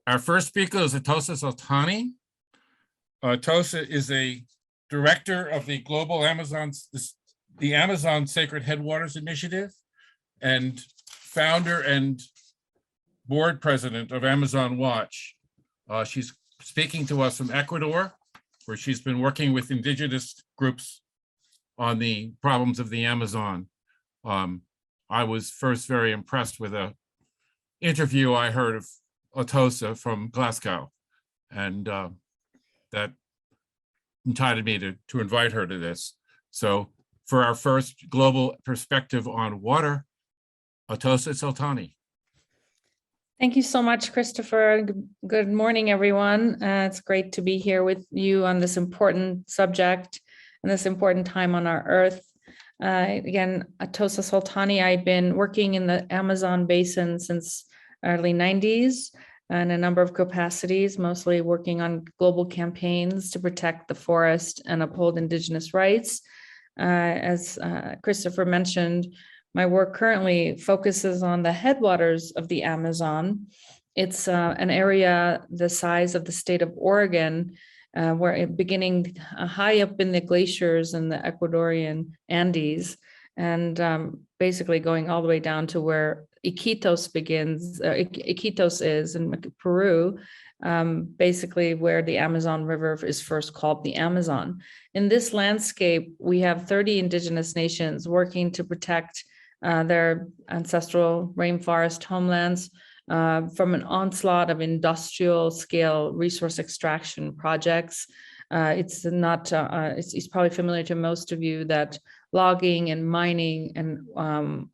Our first speaker is Atossa Soltani. Atossa is a director of the the Amazon Sacred Headwaters Initiative, and founder and board president of Amazon Watch. She's speaking to us from Ecuador, where she's been working with indigenous groups on the problems of the Amazon. I was first very impressed with an interview I heard of Atossa from Glasgow, and that entitled me to invite her to this. So for our first global perspective on water, Atossa Soltani. Thank you so much, Christopher. Good morning, everyone. It's great to be here with you on this important subject and this important time on our Earth. Again, Atossa Soltani, I've been working in the Amazon Basin since early 90s in a number of capacities, mostly working on global campaigns to protect the forest and uphold indigenous rights. As Christopher mentioned, my work currently focuses on the headwaters of the Amazon. It's an area the size of the state of Oregon, where beginning high up in the glaciers in the Ecuadorian Andes, and basically going all the way down to where Iquitos is in Peru, basically where the Amazon River is first called the Amazon. In this landscape, we have 30 indigenous nations working to protect their ancestral rainforest homelands from an onslaught of industrial scale resource extraction projects. It's probably familiar to most of you that logging and mining and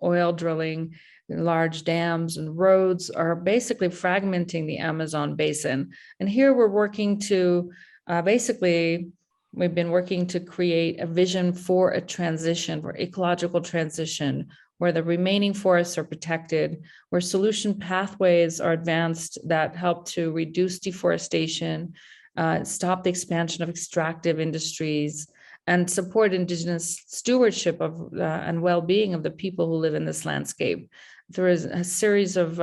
oil drilling, large dams and roads are basically fragmenting the Amazon basin. And here we're working to we've been working to create a vision for a transition, for ecological transition, where the remaining forests are protected, where solution pathways are advanced that help to reduce deforestation, stop the expansion of extractive industries, and support indigenous stewardship of and well-being of the people who live in this landscape. There is a series of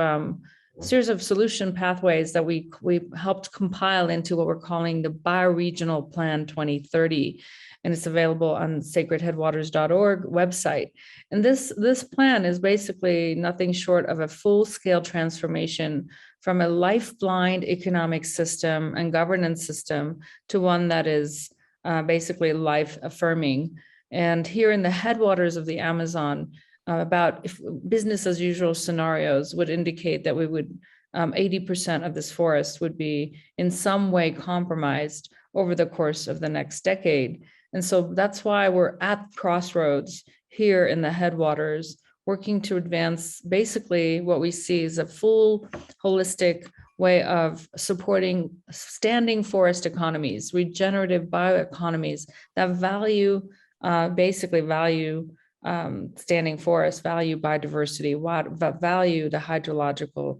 solution pathways that we helped compile into what we're calling the Bioregional Plan 2030. And it's available on sacredheadwaters.org website. And this plan is basically nothing short of a full-scale transformation from a life-blind economic system and governance system to one that is basically life-affirming. And here in the headwaters of the Amazon, about business as usual scenarios would indicate that we would 80% of this forest would be in some way compromised over the course of the next decade. And so that's why we're at crossroads here in the headwaters, working to advance basically what we see is a full holistic way of supporting standing forest economies, regenerative bioeconomies that value standing forests, value biodiversity, value the hydrological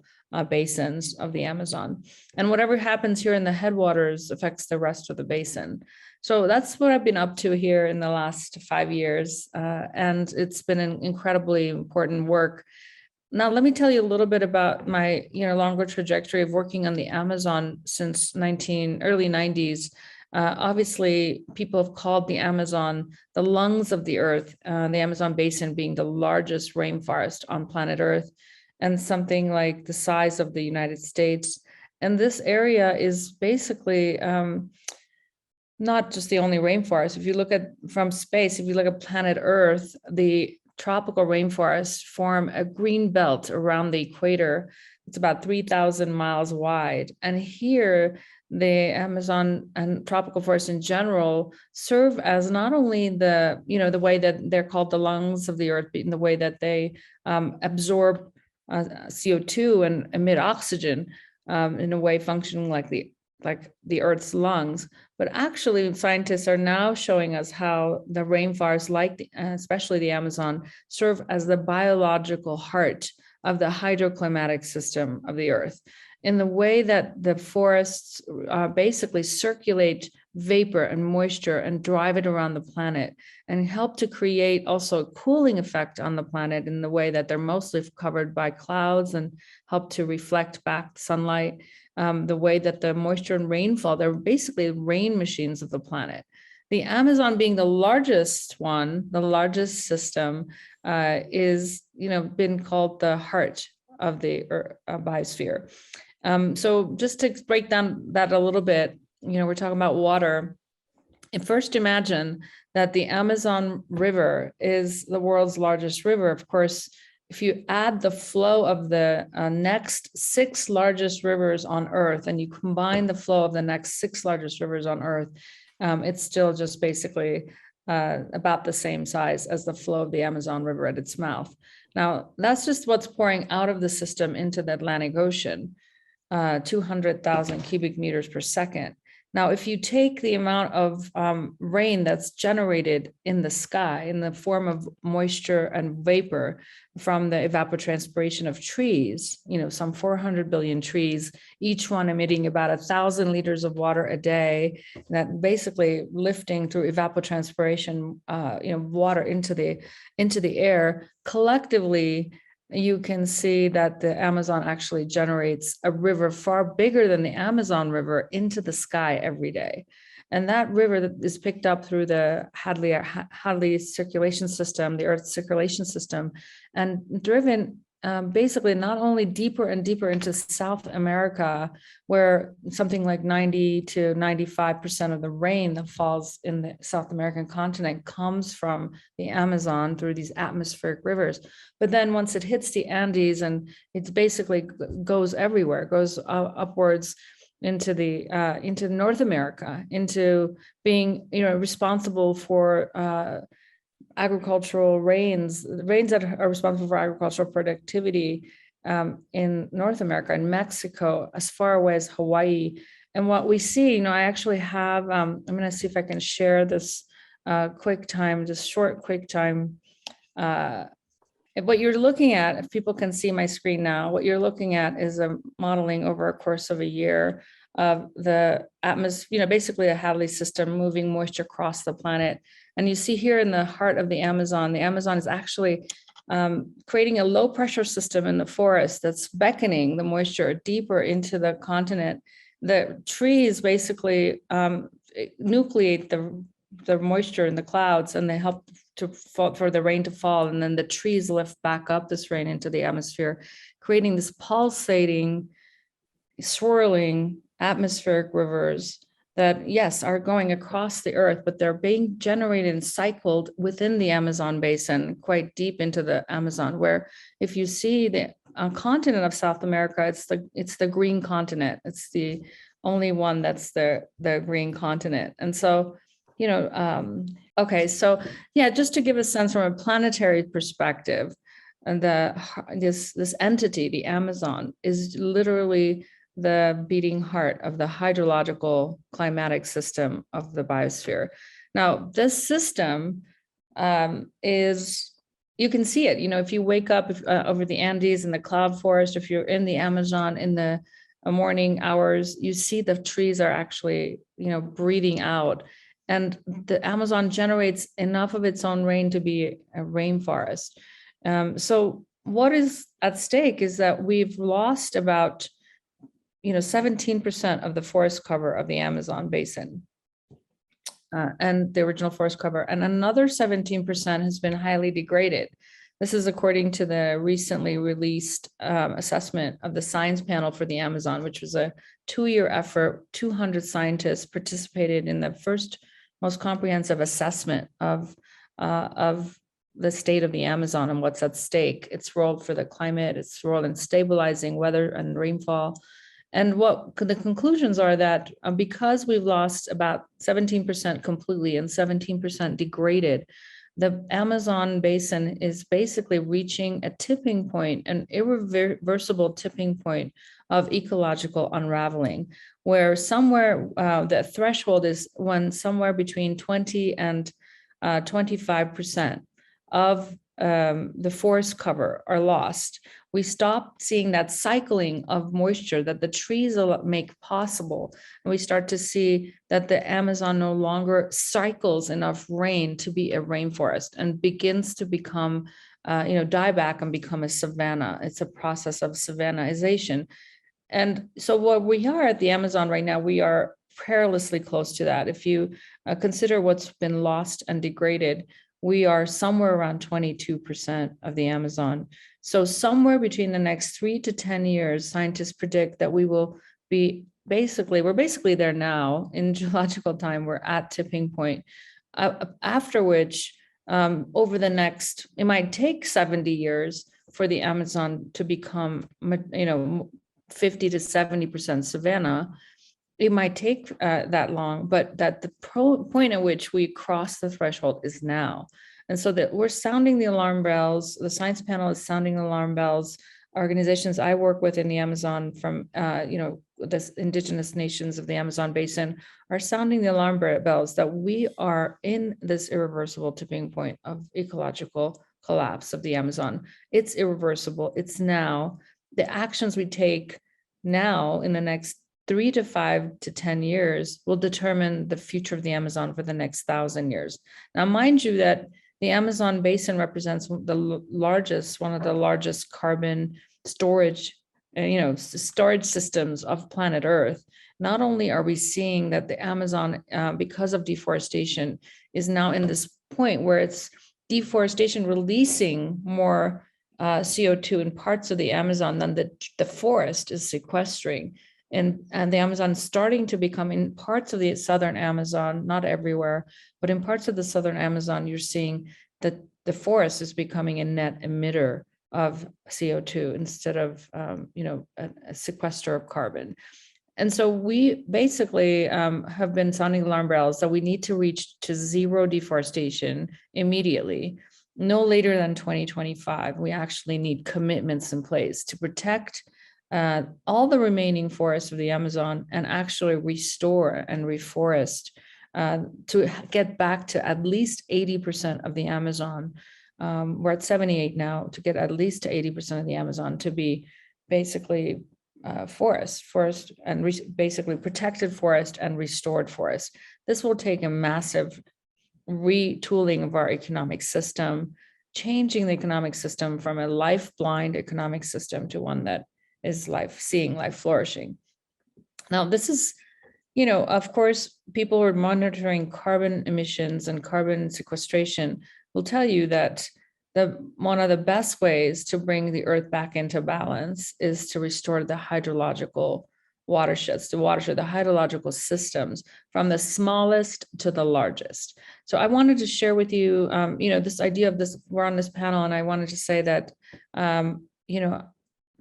basins of the Amazon. And whatever happens here in the headwaters affects the rest of the basin. So that's what I've been up to here in the last 5 years. And it's been an incredibly important work. Now, let me tell you a little bit about my longer trajectory of working on the Amazon since early 90s. Obviously, people have called the Amazon the lungs of the earth, the Amazon basin being the largest rainforest on planet Earth and something like the size of the United States. And this area is basically not just the only rainforest. If you look at from space, if you look at planet Earth, the tropical rainforests form a green belt around the equator. It's about 3,000 miles wide. And here, the Amazon and tropical forests in general serve as not only the way that they're called the lungs of the earth, in the way that they absorb CO2 and emit oxygen, in a way functioning like the earth's lungs. But actually, scientists are now showing us how the rainforests, especially the Amazon, serve as the biological heart of the hydroclimatic system of the earth, in the way that the forests basically circulate vapor and moisture and drive it around the planet, and help to create also a cooling effect on the planet in the way that they're mostly covered by clouds and help to reflect back sunlight. The way that the moisture and rainfall, they're basically rain machines of the planet. The Amazon being the largest one, the largest system, is been called the heart of the biosphere. So just to break down that a little bit, we're talking about water. And first imagine that the Amazon River is the world's largest river. Of course, if you add the flow of the next 6 largest rivers on Earth, and you combine the flow of the next 6 largest rivers on Earth, it's still just basically about the same size as the flow of the Amazon River at its mouth. Now, that's just what's pouring out of the system into the Atlantic Ocean, 200,000 cubic meters per second. Now, if you take the amount of rain that's generated in the sky in the form of moisture and vapor from the evapotranspiration of trees, some 400 billion trees, each one emitting about 1,000 liters of water a day, that basically lifting through evapotranspiration, water into the air, collectively, you can see that the Amazon actually generates a river far bigger than the Amazon River into the sky every day. And that river that is picked up through the Hadley circulation system, the Earth's circulation system, and driven basically not only deeper and deeper into South America, where something like 90 to 95% of the rain that falls in the South American continent comes from the Amazon through these atmospheric rivers. But then once it hits the Andes, and it basically goes everywhere, goes upwards into North America, into being responsible for agricultural rains that are responsible for agricultural productivity in North America and Mexico, as far away as Hawaii. And what we see, I actually have, I'm going to see if I can share this short QuickTime. What you're looking at, if people can see my screen now, what you're looking at is a modeling over a course of a year of the atmosphere, basically a Hadley system moving moisture across the planet. And you see here in the heart of the Amazon is actually creating a low pressure system in the forest that's beckoning the moisture deeper into the continent. The trees basically nucleate the moisture in the clouds, and they help for the rain to fall. And then the trees lift back up this rain into the atmosphere, creating this pulsating, swirling atmospheric rivers that, yes, are going across the earth, but they're being generated and cycled within the Amazon basin, quite deep into the Amazon, where if you see the continent of South America, it's the green continent. It's the only one that's the green continent. And so, okay, so yeah, just to give a sense from a planetary perspective, and this entity, the Amazon, is literally the beating heart of the hydrological climatic system of the biosphere. Now, this system is, you can see it, if you wake up over the Andes in the cloud forest, if you're in the Amazon in the morning hours, you see the trees are actually, breathing out. And the Amazon generates enough of its own rain to be a rainforest. So what is at stake is that we've lost about 17% of the forest cover of the Amazon basin and the original forest cover, and another 17% has been highly degraded. This is according to the recently released assessment of the Science Panel for the Amazon, which was a 2-year effort. 200 scientists participated in the first most comprehensive assessment of the state of the Amazon and what's at stake, its role for the climate, its role in stabilizing weather and rainfall. And what the conclusions are that because we've lost about 17% completely and 17% degraded, the Amazon basin is basically reaching a tipping point, an irreversible tipping point of ecological unraveling, where somewhere the threshold is when somewhere between 20 and 25% of the forest cover are lost. We stop seeing that cycling of moisture that the trees make possible. And we start to see that the Amazon no longer cycles enough rain to be a rainforest and begins to become, die back and become a savanna. It's a process of savannahization. And so what we are at the Amazon right now, we are perilously close to that. If you consider what's been lost and degraded, we are somewhere around 22% of the Amazon. So somewhere between the next 3 to 10 years, scientists predict that we will be we're basically there now in geological time, we're at tipping point, after which over the next, it might take 70 years for the Amazon to become, 50 to 70% savanna. It might take that long, but that the point at which we cross the threshold is now. And so that we're sounding the alarm bells, the science panel is sounding alarm bells. Organizations I work with in the Amazon from, the indigenous nations of the Amazon Basin are sounding the alarm bells that we are in this irreversible tipping point of ecological collapse of the Amazon. It's irreversible, it's now. The actions we take now in the next 3 to 5 to 10 years will determine the future of the Amazon for the next 1,000 years. Now, mind you that the Amazon Basin represents one of the largest carbon storage, storage systems of planet Earth. Not only are we seeing that the Amazon, because of deforestation, is now in this point where it's deforestation releasing more CO2 in parts of the Amazon than the forest is sequestering. And the Amazon is starting to become, in parts of the southern Amazon, not everywhere, but in parts of the southern Amazon, you're seeing that the forest is becoming a net emitter of CO2 instead of, a sequester of carbon. And so we basically have been sounding alarm bells that we need to reach to zero deforestation immediately, no later than 2025. We actually need commitments in place to protect all the remaining forests of the Amazon and actually restore and reforest to get back to at least 80% of the Amazon. We're at 78 now, to get at least to 80% of the Amazon to be basically forest and basically protected forest and restored forest. This will take a massive retooling of our economic system, changing the economic system from a life-blind economic system to one that is life flourishing. Now, this is, of course, people who are monitoring carbon emissions and carbon sequestration will tell you that one of the best ways to bring the earth back into balance is to restore the hydrological watersheds, the hydrological systems from the smallest to the largest. So I wanted to share with you, this idea of this, we're on this panel, and I wanted to say that,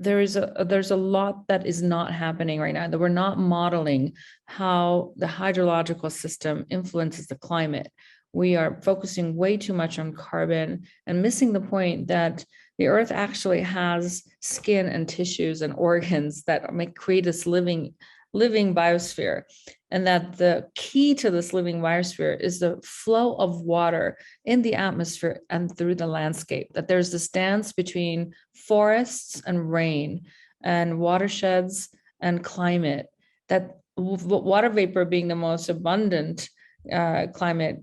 there's a lot that is not happening right now, that we're not modeling how the hydrological system influences the climate. We are focusing way too much on carbon and missing the point that the earth actually has skin and tissues and organs that may create this living biosphere. And that the key to this living biosphere is the flow of water in the atmosphere and through the landscape, that there's this dance between forests and rain and watersheds and climate, that water vapor being the most abundant climate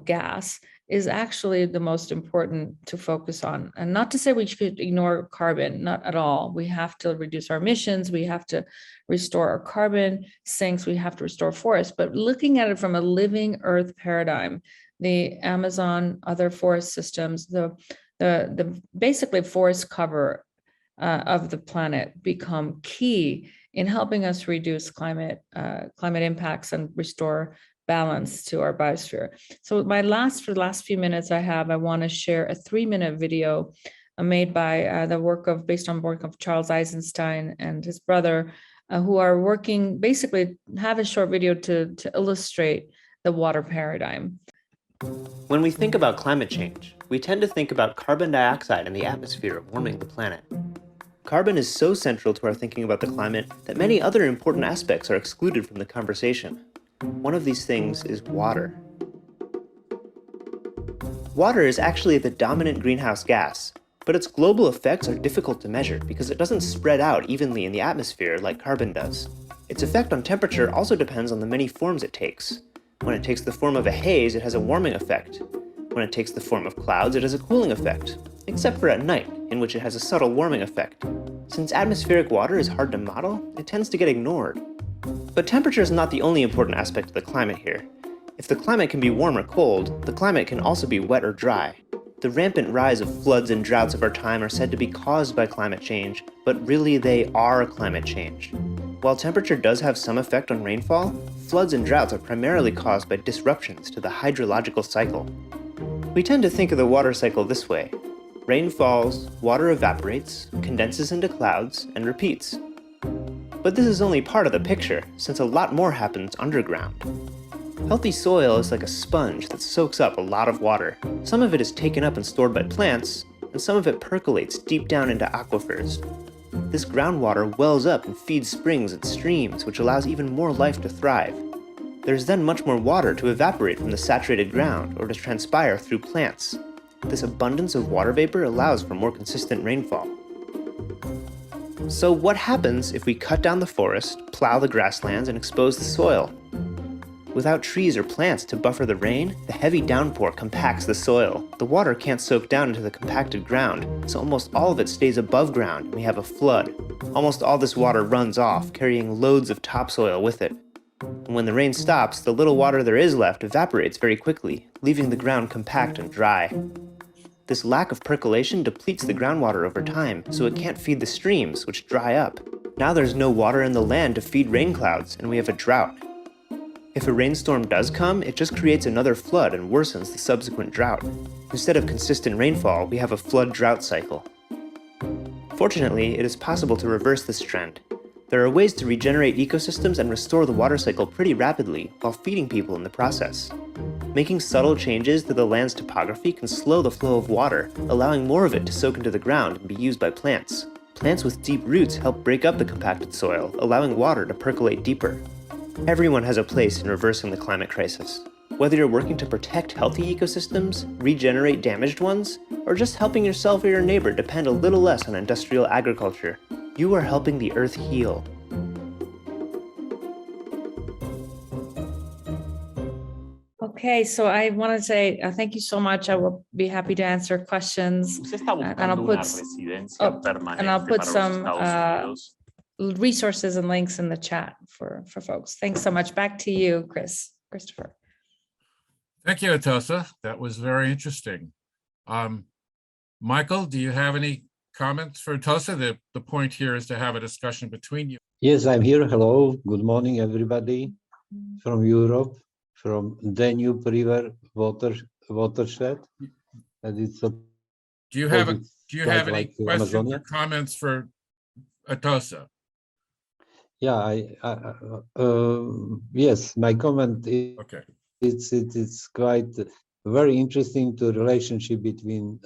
gas is actually the most important to focus on. And not to say we should ignore carbon, not at all. We have to reduce our emissions, we have to restore our carbon sinks, we have to restore forests, but looking at it from a living earth paradigm, the Amazon, other forest systems, the basically forest cover of the planet become key in helping us reduce climate impacts and restore balance to our biosphere. So for the last few minutes I want to share a 3-minute video made by based on work of Charles Eisenstein and his brother, who are working, basically have a short video to illustrate the water paradigm. When we think about climate change, we tend to think about carbon dioxide in the atmosphere warming the planet. Carbon is so central to our thinking about the climate that many other important aspects are excluded from the conversation. One of these things is water. Water is actually the dominant greenhouse gas, but its global effects are difficult to measure because it doesn't spread out evenly in the atmosphere like carbon does. Its effect on temperature also depends on the many forms it takes. When it takes the form of a haze, it has a warming effect. When it takes the form of clouds, it has a cooling effect, except for at night, in which it has a subtle warming effect. Since atmospheric water is hard to model, it tends to get ignored. But temperature is not the only important aspect of the climate here. If the climate can be warm or cold, the climate can also be wet or dry. The rampant rise of floods and droughts of our time are said to be caused by climate change, but really they are climate change. While temperature does have some effect on rainfall, floods and droughts are primarily caused by disruptions to the hydrological cycle. We tend to think of the water cycle this way. Rain falls, water evaporates, condenses into clouds, and repeats. But this is only part of the picture, since a lot more happens underground. Healthy soil is like a sponge that soaks up a lot of water. Some of it is taken up and stored by plants, and some of it percolates deep down into aquifers. This groundwater wells up and feeds springs and streams, which allows even more life to thrive. There's then much more water to evaporate from the saturated ground or to transpire through plants. This abundance of water vapor allows for more consistent rainfall. So what happens if we cut down the forest, plow the grasslands, and expose the soil? Without trees or plants to buffer the rain, the heavy downpour compacts the soil. The water can't soak down into the compacted ground, so almost all of it stays above ground and we have a flood. Almost all this water runs off, carrying loads of topsoil with it. And when the rain stops, the little water there is left evaporates very quickly, leaving the ground compact and dry. This lack of percolation depletes the groundwater over time, so it can't feed the streams, which dry up. Now there's no water in the land to feed rain clouds, and we have a drought. If a rainstorm does come, it just creates another flood and worsens the subsequent drought. Instead of consistent rainfall, we have a flood-drought cycle. Fortunately, it is possible to reverse this trend. There are ways to regenerate ecosystems and restore the water cycle pretty rapidly while feeding people in the process. Making subtle changes to the land's topography can slow the flow of water, allowing more of it to soak into the ground and be used by plants. Plants with deep roots help break up the compacted soil, allowing water to percolate deeper. Everyone has a place in reversing the climate crisis. Whether you're working to protect healthy ecosystems, regenerate damaged ones, or just helping yourself or your neighbor depend a little less on industrial agriculture, you are helping the earth heal. Okay, so I want to say thank you so much. I will be happy to answer questions. And I'll put some resources and links in the chat for folks. Thanks so much. Back to you, Christopher. Thank you, Atossa. That was very interesting. Michael, do you have any comments for Atossa? The point here is to have a discussion between you. Yes, I'm here. Hello. Good morning, everybody from Europe, from Danube River watershed. And it's a Do you have any like questions Amazonia? or comments for Atossa? Yeah, yes, my comment is Okay. it's quite very interesting to relationship between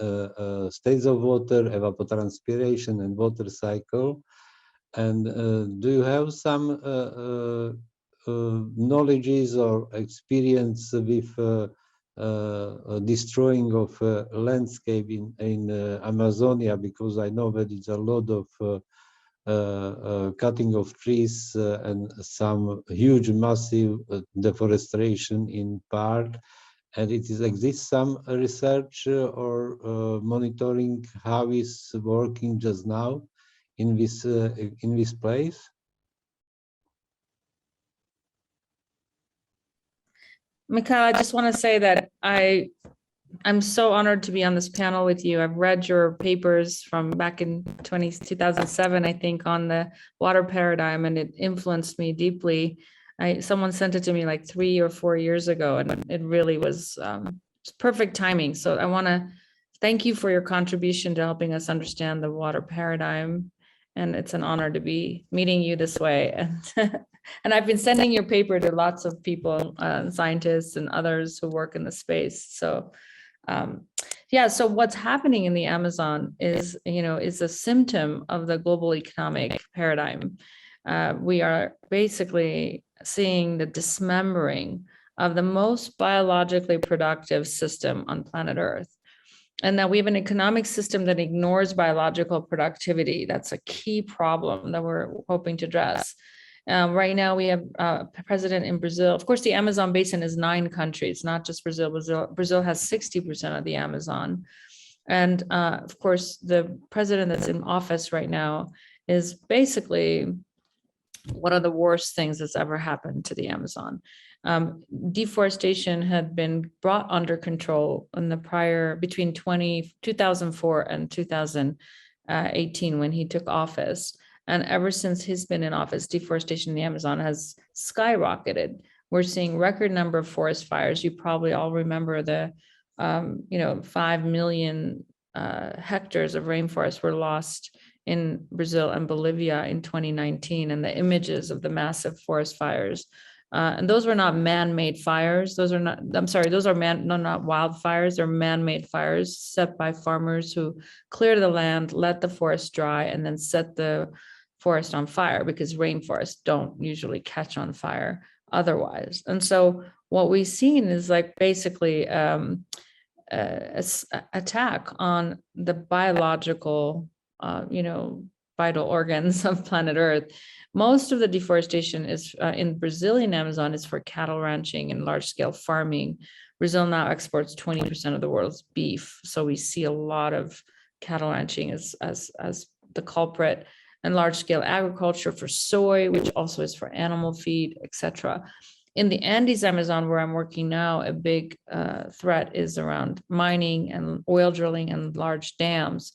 states of water, evapotranspiration, and water cycle. And do you have some knowledges or experience with destroying of landscape in Amazonia? Because I know that it's a lot of cutting of trees and some huge massive deforestation in part, and exists some research or monitoring how is working just now in this place. Michal, I just want to say that I'm so honored to be on this panel with you. I've read your papers from back in 2007, I think, on the water paradigm, and it influenced me deeply. Someone sent it to me like 3 or 4 years ago, and it really was perfect timing. So I want to thank you for your contribution to helping us understand the water paradigm. And it's an honor to be meeting you this way. And I've been sending your paper to lots of people, scientists and others who work in the space. So yeah, so what's happening in the Amazon is a symptom of the global economic paradigm. We are basically seeing the dismembering of the most biologically productive system on planet Earth. And that we have an economic system that ignores biological productivity. That's a key problem that we're hoping to address. Right now, we have a president in Brazil. Of course, the Amazon basin is 9 countries, not just Brazil. Brazil has 60% of the Amazon. And of course, the president that's in office right now is basically one of the worst things that's ever happened to the Amazon. Deforestation had been brought under control in the between 2004 and 2018 when he took office. And ever since he's been in office, deforestation in the Amazon has skyrocketed. We're seeing record number of forest fires. You probably all remember the 5 million hectares of rainforest were lost in Brazil and Bolivia in 2019, and the images of the massive forest fires. And those were not man-made fires. Those are not wildfires. They're man-made fires set by farmers who clear the land, let the forest dry, and then set the forest on fire, because rainforests don't usually catch on fire otherwise. And so what we've seen is like basically attack on the biological, vital organs of planet Earth. Most of the deforestation is in Brazilian Amazon is for cattle ranching and large-scale farming. Brazil now exports 20% of the world's beef, so we see a lot of cattle ranching as the culprit, and large-scale agriculture for soy, which also is for animal feed, etc. In the Andes Amazon, where I'm working now, a big threat is around mining and oil drilling and large dams.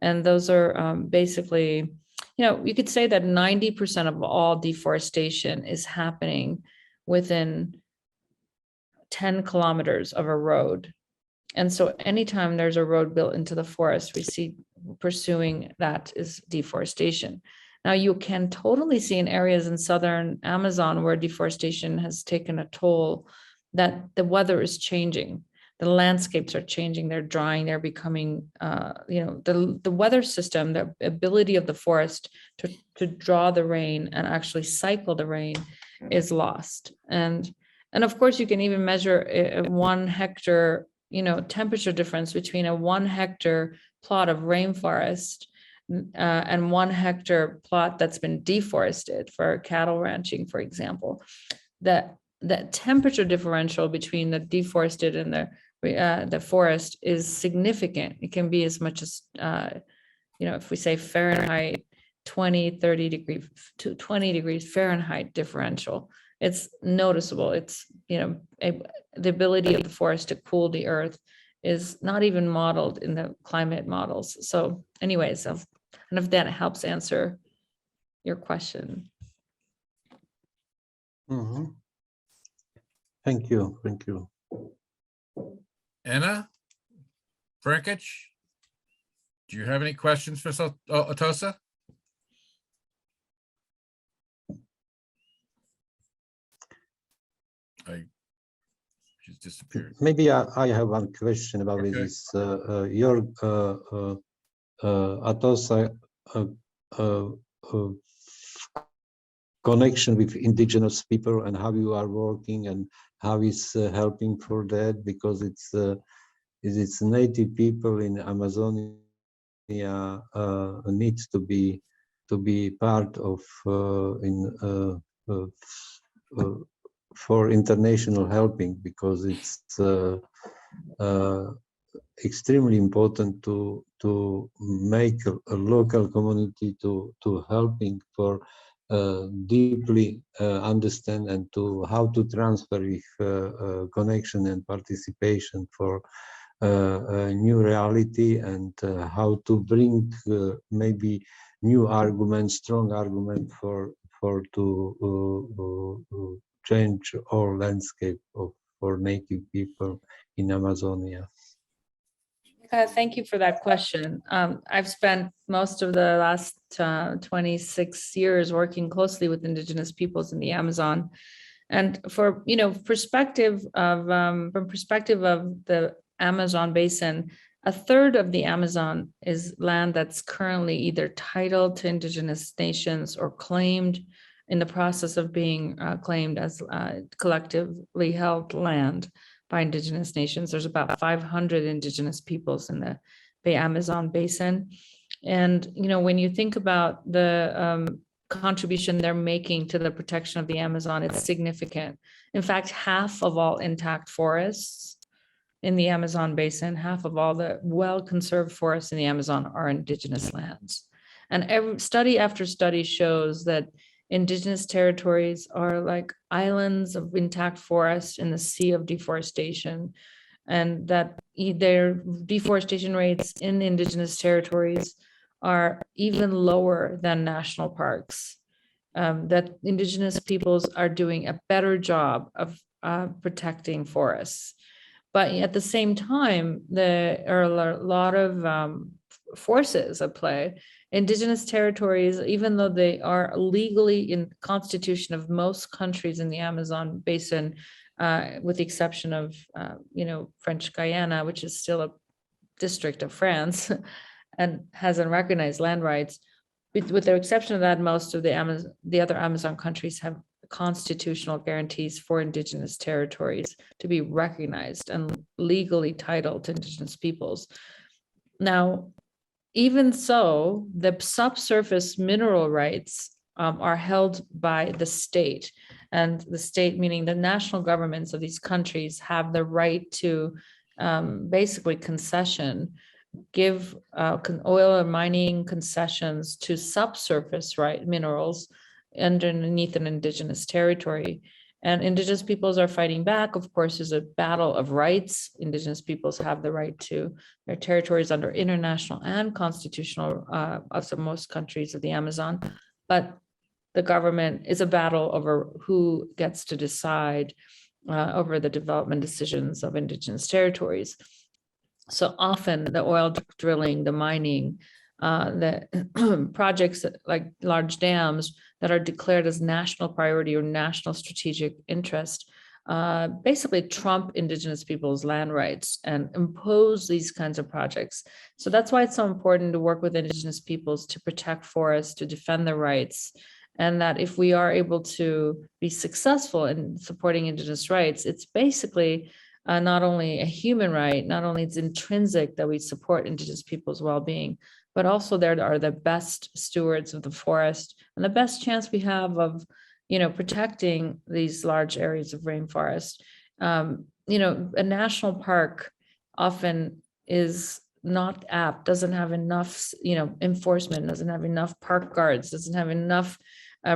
And those are basically, you could say that 90% of all deforestation is happening within 10 kilometers of a road. And so anytime there's a road built into the forest, we see pursuing that is deforestation. Now, you can totally see in areas in southern Amazon where deforestation has taken a toll that the weather is changing. The landscapes are changing, they're drying, they're becoming, the weather system, the ability of the forest to draw the rain and actually cycle the rain is lost. And of course, you can even measure a 1 hectare, temperature difference between a 1 hectare plot of rainforest and 1 hectare plot that's been deforested for cattle ranching, for example. That temperature differential between the deforested and the forest is significant. It can be as much as, if we say Fahrenheit, 30 degrees to 20 degrees Fahrenheit differential. It's noticeable. It's, the ability of the forest to cool the earth is not even modeled in the climate models. So anyways, I don't know if that helps answer your question. Mm-hmm. Thank you. Anna Frankic, do you have any questions for Atossa? She's disappeared. Maybe I have one question about this. Your Atossa connection with indigenous people and how you are working and how it's helping for that, because it's native people in Amazonia needs to be part of for international helping, because it's extremely important to make a local community to helping for deeply understand and to how to transfer with connection and participation for a new reality, and how to bring maybe new arguments, strong argument for to change our landscape for native people in Amazonia. Thank you for that question. I've spent most of the last 26 years working closely with indigenous peoples in the Amazon, and from perspective of the Amazon basin, 1/3 of the Amazon is land that's currently either titled to indigenous nations or claimed in the process of being claimed as collectively held land by Indigenous nations. There's about 500 Indigenous peoples in the Amazon Basin. And, when you think about the contribution they're making to the protection of the Amazon, it's significant. In fact, half of all intact forests in the Amazon Basin, half of all the well-conserved forests in the Amazon are Indigenous lands. And every study after study shows that Indigenous territories are like islands of intact forest in the sea of deforestation, and that their deforestation rates in Indigenous territories are even lower than national parks, that Indigenous peoples are doing a better job of protecting forests. But at the same time, there are a lot of forces at play. Indigenous territories, even though they are legally in the constitution of most countries in the Amazon Basin, with the exception of, French Guyana, which is still a district of France and hasn't recognized land rights. With the exception of that, most of the other Amazon countries have constitutional guarantees for Indigenous territories to be recognized and legally titled to Indigenous peoples. Now, even so, the subsurface mineral rights are held by the state, and the state, meaning the national governments of these countries, have the right to basically give oil or mining concessions to subsurface minerals underneath an Indigenous territory. And Indigenous peoples are fighting back. Of course, there's a battle of rights. Indigenous peoples have the right to their territories under international and constitutional of most countries of the Amazon. But the government is a battle over who gets to decide over the development decisions of Indigenous territories. So often the oil drilling, the mining, the projects like large dams that are declared as national priority or national strategic interest basically trump Indigenous people's land rights and impose these kinds of projects. So that's why it's so important to work with Indigenous peoples to protect forests, to defend their rights. And that if we are able to be successful in supporting Indigenous rights, it's basically not only a human right, not only it's intrinsic that we support Indigenous people's well-being, but also they are the best stewards of the forest and the best chance we have of, protecting these large areas of rainforest. A national park often is not apt, doesn't have enough, enforcement, doesn't have enough park guards, doesn't have enough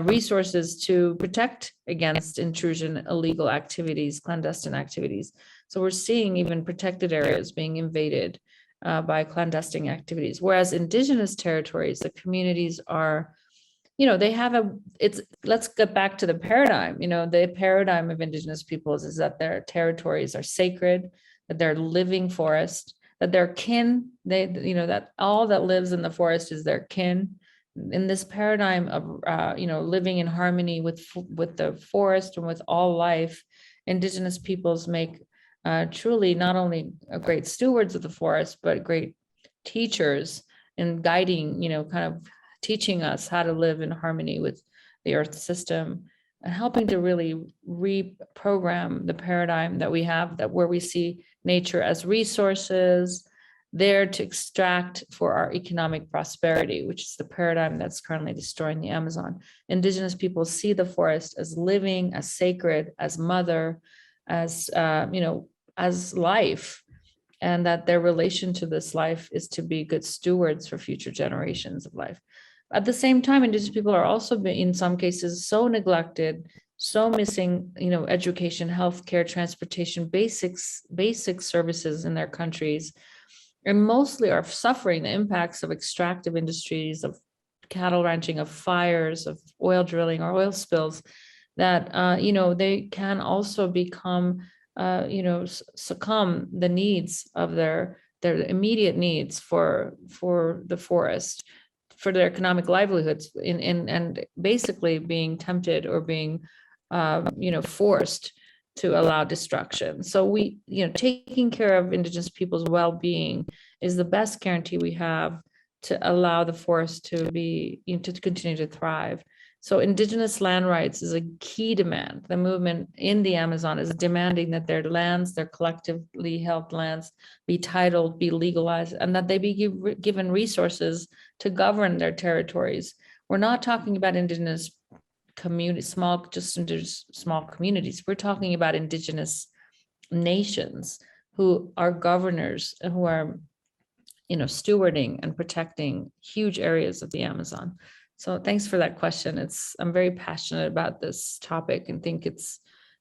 resources to protect against intrusion, illegal activities, clandestine activities. So we're seeing even protected areas being invaded by clandestine activities. Whereas Indigenous territories, the communities are, let's get back to the paradigm. The paradigm of Indigenous peoples is that their territories are sacred, that they're living forest, that they're kin, that all that lives in the forest is their kin. In this paradigm of, living in harmony with the forest and with all life, Indigenous peoples make truly not only great stewards of the forest, but great teachers in guiding, kind of teaching us how to live in harmony with the earth system and helping to really reprogram the paradigm that we have, that where we see nature as resources there to extract for our economic prosperity, which is the paradigm that's currently destroying the Amazon. Indigenous people see the forest as living, as sacred, as mother, as as life, and that their relation to this life is to be good stewards for future generations of life. At the same time, Indigenous people are also in some cases so neglected, so missing, education, healthcare, transportation, basic services in their countries, and mostly are suffering the impacts of extractive industries, of cattle ranching, of fires, of oil drilling or oil spills, that, they can also become, succumb the needs of their immediate needs for the forest, for their economic livelihoods, and basically being tempted or being, forced to allow destruction. So taking care of Indigenous people's well-being is the best guarantee we have to allow the forest to be, to continue to thrive. So indigenous land rights is a key demand. The movement in the Amazon is demanding that their lands, their collectively held lands, be titled, be legalized, and that they be given resources to govern their territories. We're not talking about indigenous communities, small communities. We're talking about indigenous nations who are governors and who are, stewarding and protecting huge areas of the Amazon. So thanks for that question. I'm very passionate about this topic and think it's,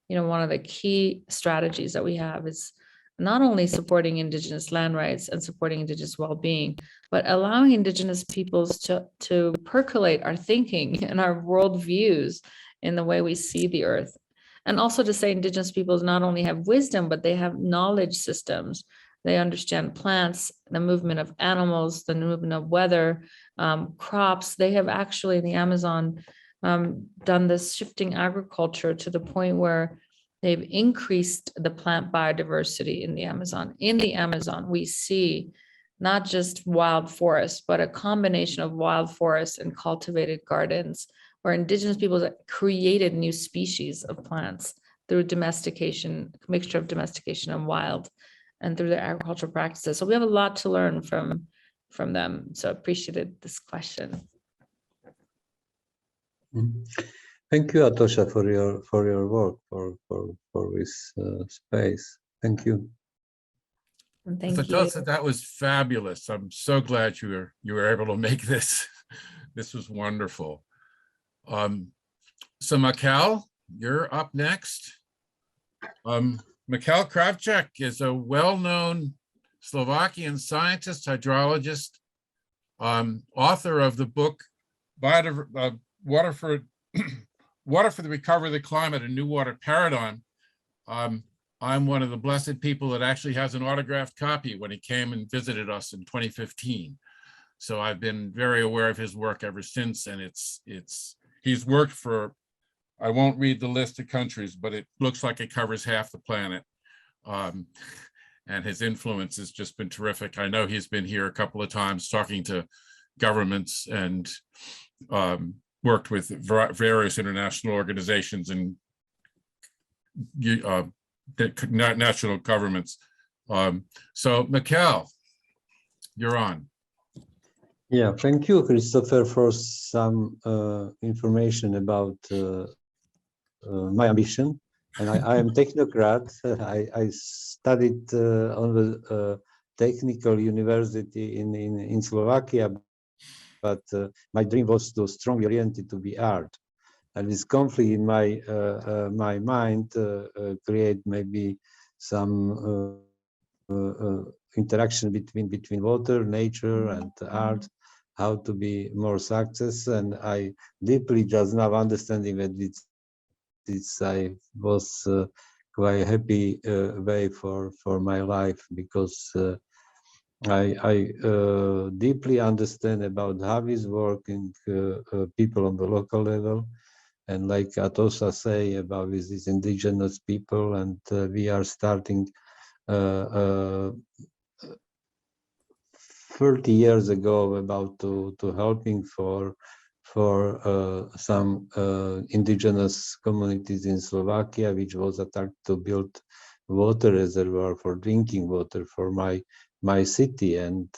one of the key strategies that we have is not only supporting indigenous land rights and supporting indigenous well-being, but allowing indigenous peoples to percolate our thinking and our worldviews in the way we see the earth. And also to say indigenous peoples not only have wisdom, but they have knowledge systems. They understand plants, the movement of animals, the movement of weather, crops. They have actually in the Amazon done this shifting agriculture to the point where they've increased the plant biodiversity in the Amazon. In the Amazon, we see not just wild forests, but a combination of wild forests and cultivated gardens, where indigenous peoples created new species of plants through domestication, a mixture of domestication and wild, and through their agricultural practices. So we have a lot to learn from them. So I appreciated this question. Thank you, Atossa, for your work for this space. Thank you. And thank you. Atossa, that was fabulous. I'm so glad you were able to make this. This was wonderful. So Michal, you're up next. Michal Kravčík is a well-known Slovakian scientist, hydrologist, author of the book Water for the Recovery of the Climate, a New Water Paradigm. I'm one of the blessed people that actually has an autographed copy when he came and visited us in 2015. So I've been very aware of his work ever since, and he's worked for, I won't read the list of countries, but it looks like it covers half the planet. And his influence has just been terrific. I know he's been here a couple of times talking to governments and worked with various international organizations and national governments. So Michal, you're on. Yeah, thank you, Christopher, for some information about my ambition. And I am technocrat. I studied on the technical university in Slovakia, but my dream was to strongly oriented to be art. And this conflict in my my mind create maybe some interaction between water, nature, and art, how to be more success. And I deeply just now understanding that I was quite happy way for my life, because I deeply understand about how is working people on the local level, and like Atossa say about these indigenous people, and we are starting 30 years ago about to helping for some indigenous communities in Slovakia, which was attacked to build water reservoir for drinking water for my city. And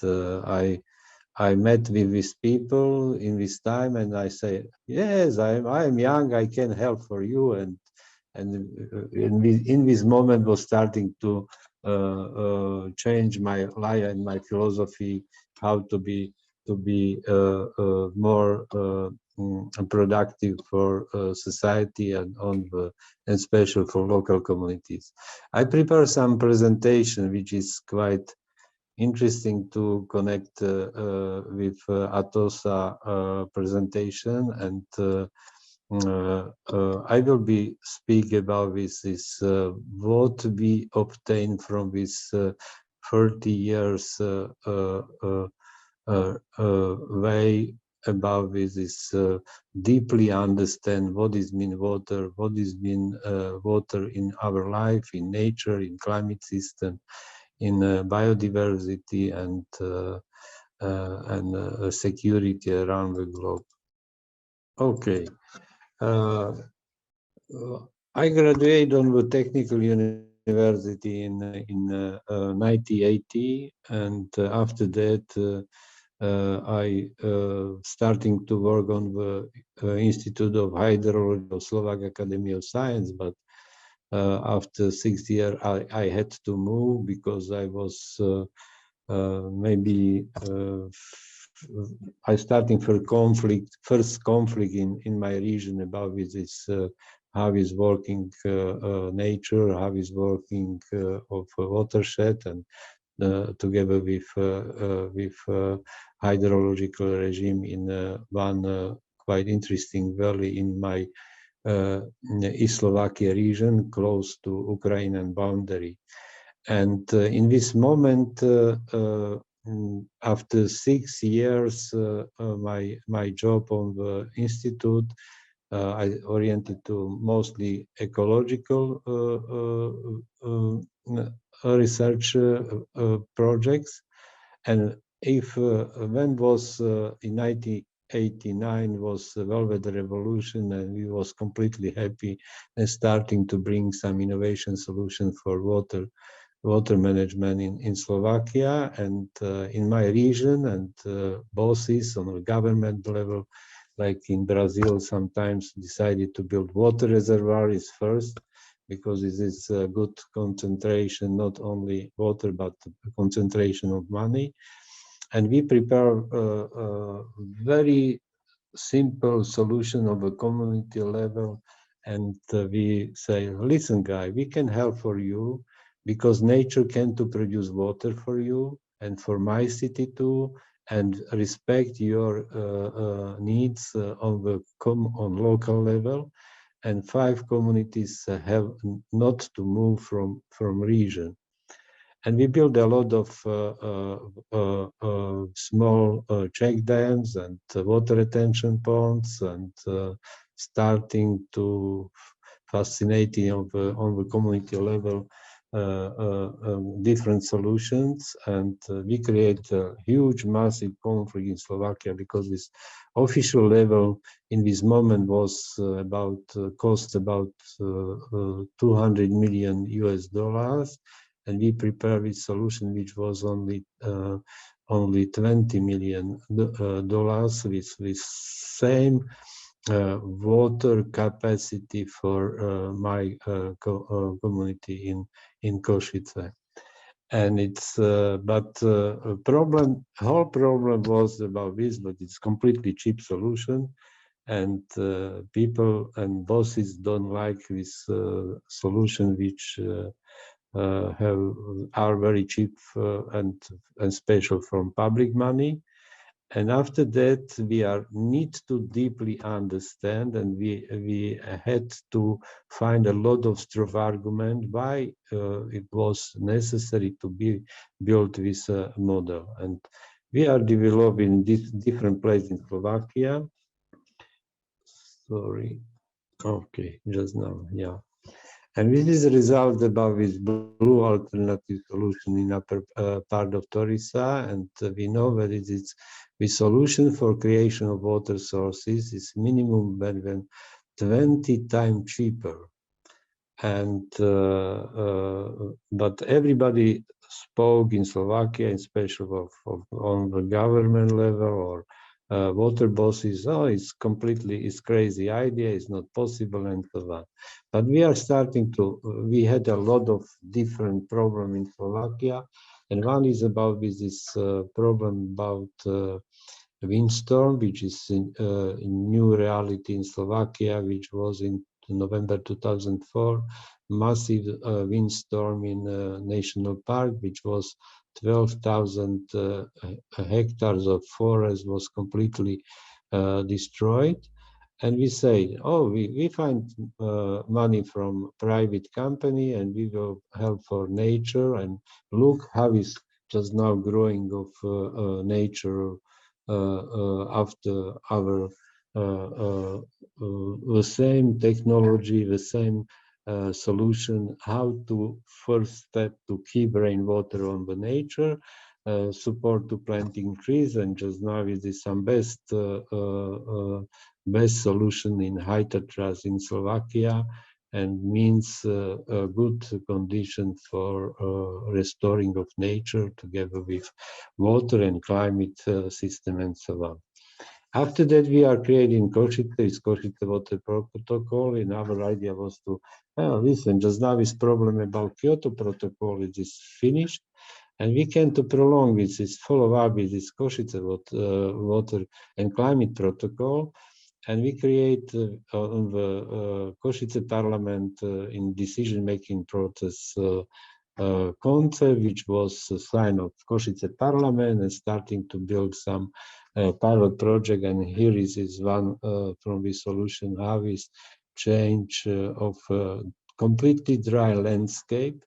I met with these people in this time, and I say, yes, I'm young, I can help for you. And in this moment was starting to change my life and my philosophy, how to be more productive for society and especially for local communities. I prepare some presentation which is quite interesting to connect with Atossa presentation, and I will be speak about this what we obtain from this 30 years way about this deeply understand what is mean water, what is mean water in our life, in nature, in climate system, in biodiversity, and security around the globe. Okay, I graduated on the technical university in 1980, and after that I starting to work on the Institute of Hydrology of Slovak Academy of Science, but after 6 years I had to move because I was I starting for first conflict in my region about this how is working nature, how is working of watershed, and together with hydrological regime in one quite interesting valley in my East Slovakia region close to Ukrainian boundary. And in this moment, after 6 years, my job on the institute, I oriented to mostly ecological research projects. And if when was in 1989 was the Velvet Revolution, and we was completely happy and starting to bring some innovation solution for water management in Slovakia and in my region, and bosses on a government level, like in Brazil, sometimes decided to build water reservoirs first, because this is a good concentration, not only water, but concentration of money. And we prepare a very simple solution of a community level. And we say, listen, guy, we can help for you because nature can to produce water for you and for my city too, and respect your needs on local level. And 5 communities have not to move from region. And we build a lot of small check dams and water retention ponds, and starting to fascinating on the community level different solutions. And we create a huge, massive conflict in Slovakia because this official level in this moment was cost about $200 million US. And we prepared a solution which was only $20 million with same water capacity for my community in Košice. And it's whole problem was about this, but it's completely cheap solution, and people and bosses don't like this solution which are very cheap and special from public money. And after that, we need to deeply understand, and we had to find a lot of strong argument why it was necessary to be built this model. And we are developing this different place in Slovakia. Sorry. Okay, just now, yeah. And this is a result about this blue alternative solution in upper part of Torisa, and we know that it is the solution for creation of water sources is minimum than 20 times cheaper. And but everybody spoke in Slovakia, especially on the government level or water bosses, it's crazy idea, it's not possible, and so on. But we are we had a lot of different problems in Slovakia, and one is about this problem about windstorm, which is in new reality in Slovakia, which was in November 2004, massive windstorm in national park, which was 12,000 hectares of forest was completely destroyed. And we say, we find money from private company, and we will help for nature, and look how is just now growing of nature after our the same technology, the same solution, how to first step to keep rainwater on the nature, support to planting trees, and just now it is some best best solution in hydrologic in Slovakia and means a good condition for restoring of nature together with water and climate system and so on. After that, we are creating Košice Water Protocol, and our idea was to, listen, just now this problem about Kyoto Protocol is finished, and we can to prolong this follow up with this Košice Water and Climate Protocol, and we create on the Košice Parliament in decision-making process concept, which was a sign of Košice Parliament and starting to build some pilot project. And here is one from the solution, how is change of completely dry landscape,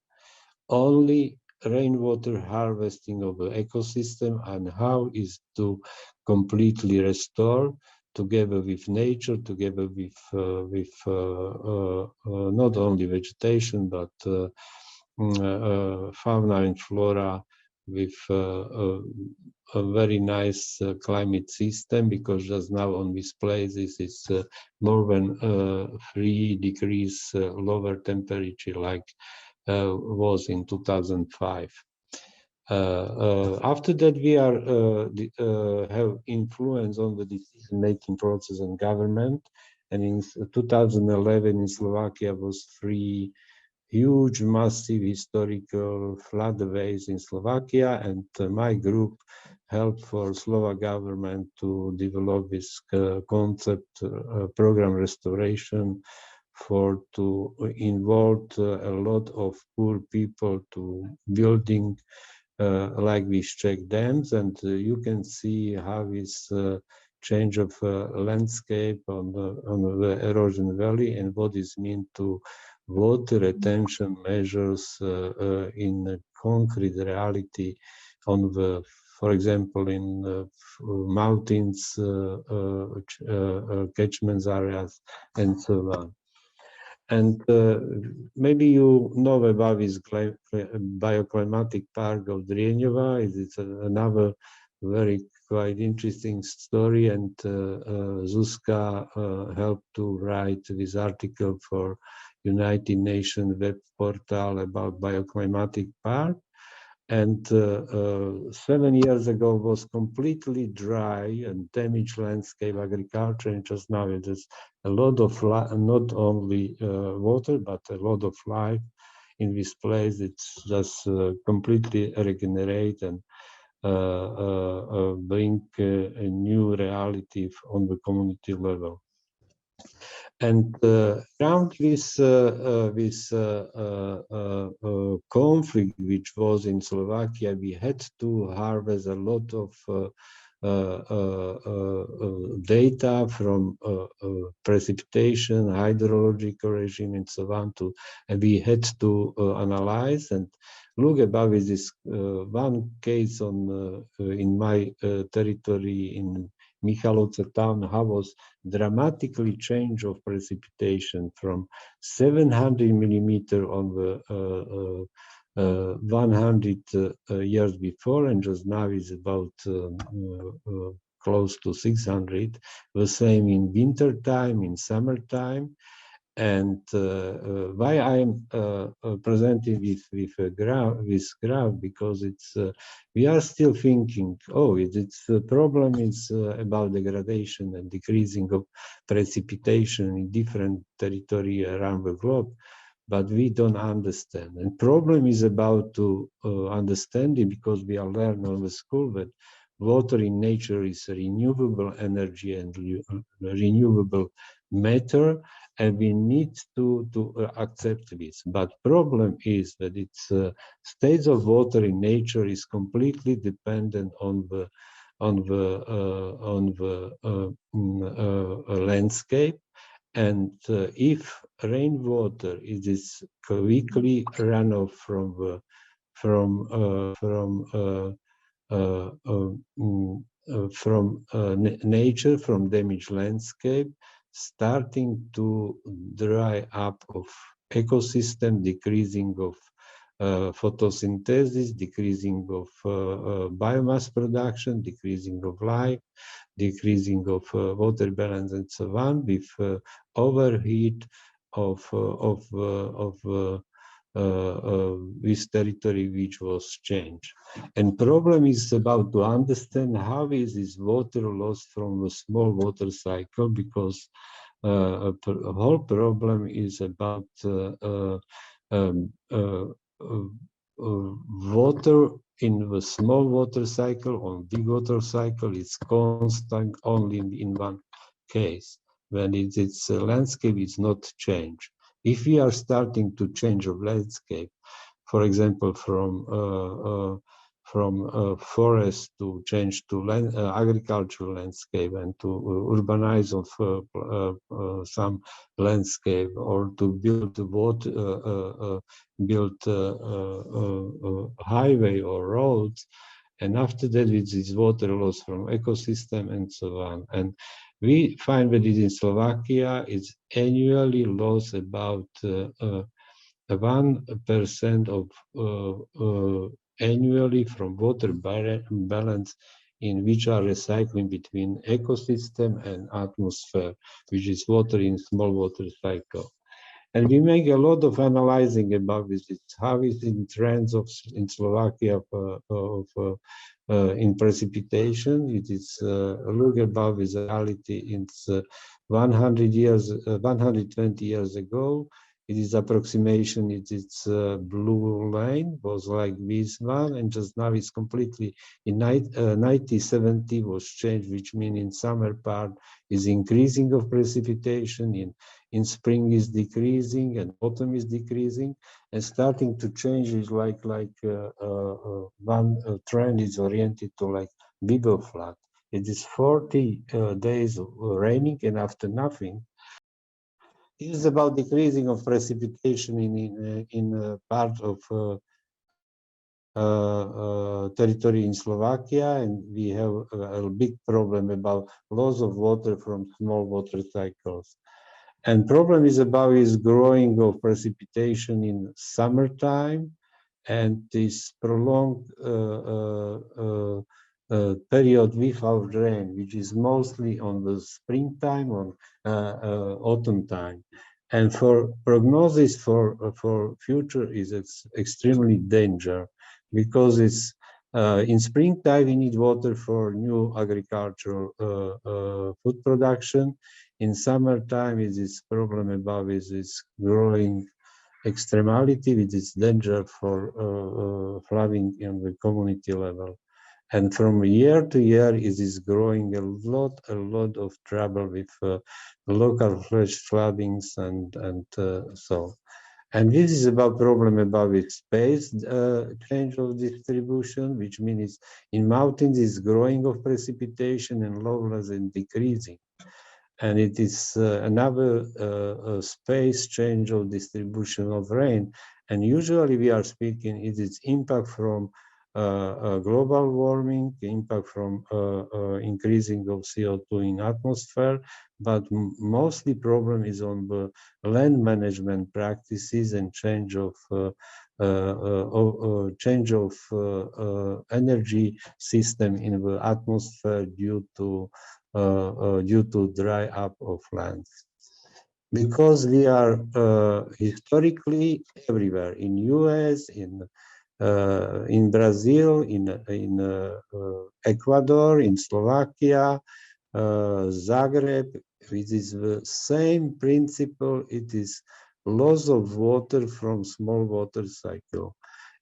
only rainwater harvesting of the ecosystem, and how is to completely restore together with nature, together with not only vegetation, but fauna and flora, with a very nice climate system, because just now on this place is more than 3 degrees lower temperature like was in 2005. After that, we have influence on the decision-making process and government. And in 2011, in Slovakia was 3 huge, massive historical floodways in Slovakia, and my group helped for Slovak government to develop this concept, program restoration, to involve a lot of poor people to building like these check dams, and you can see how is change of landscape on the erosion valley, and what is mean to water retention measures in concrete reality on the, for example, in mountains, catchment areas, and so on. And maybe you know about this bioclimatic park of Drienova. It's another very quite interesting story, and Zuzka helped to write this article for United Nations web portal about bioclimatic park. And 7 years ago was completely dry and damaged landscape agriculture, and just now it is a lot of not only water but a lot of life in this place. It's just completely regenerate and bring a new reality on the community level. And around this conflict which was in Slovakia, we had to harvest a lot of data from precipitation, hydrological regime, and so on. And we had to analyze and look about this one case on in my territory in Michalovce town, how was dramatically change of precipitation from 700 millimeter on the 100 years before, and just now is about close to 600. The same in winter time, in summertime. And why I'm presenting with this graph, because it's we are still thinking, oh, it's the problem is about degradation and decreasing of precipitation in different territory around the globe, but we don't understand. And problem is about to understand it, because we are learning in the school that water in nature is renewable energy and renewable matter, and we need to accept this. But problem is that its states of water in nature is completely dependent on the landscape. And if rainwater is quickly runoff from nature, from damaged landscape, starting to dry up of ecosystem, decreasing of photosynthesis, decreasing of biomass production, decreasing of life, decreasing of water balance, and so on, with overheat of this territory which was changed. And problem is about to understand how is this water loss from a small water cycle, because a whole problem is about water in the small water cycle. On big water cycle is constant only in one case. When its landscape is not changed. If we are starting to change of landscape, for example, from forest to change to land, agricultural landscape, and to urbanize of some landscape, or to build highway or roads, and after that with this water loss from ecosystem and so on. And we find that in Slovakia, it's annually lost about 1% of annually from water balance, in which are recycling between ecosystem and atmosphere, which is water in small water cycle. And we make a lot of analyzing about this. How is in trends in Slovakia in precipitation. It is look about this reality. It's 120 years ago. It is approximation. It's blue line was like this one, and just now it's completely in 1970 was changed, which means in summer part is increasing of precipitation, in spring is decreasing, and autumn is decreasing, and starting to change is like one trend is oriented to like bigger flood. It is 40 days of raining and after nothing. It is about decreasing of precipitation in part of territory in Slovakia, and we have a big problem about loss of water from small water cycles. And problem is about is growing of precipitation in summertime, and this prolonged period without rain, which is mostly on the springtime, on autumn time. And for prognosis for future is extremely danger, because it's in springtime we need water for new agricultural food production. In summertime is this problem about is growing extremality, with this danger for flooding on the community level. And from year to year, it is growing a lot of trouble with local flash floodings and so. And this is about problem about with space change of distribution, which means in mountains is growing of precipitation and lowlands and decreasing. And it is another space change of distribution of rain. And usually we are speaking, it is impact from global warming, impact from increasing of CO2 in atmosphere, but mostly problem is on the land management practices and change of energy system in the atmosphere due to dry up of lands. Because we are historically everywhere, in US, in Brazil, in Ecuador, in Slovakia, Zagreb, it is the same principle. It is loss of water from small water cycle.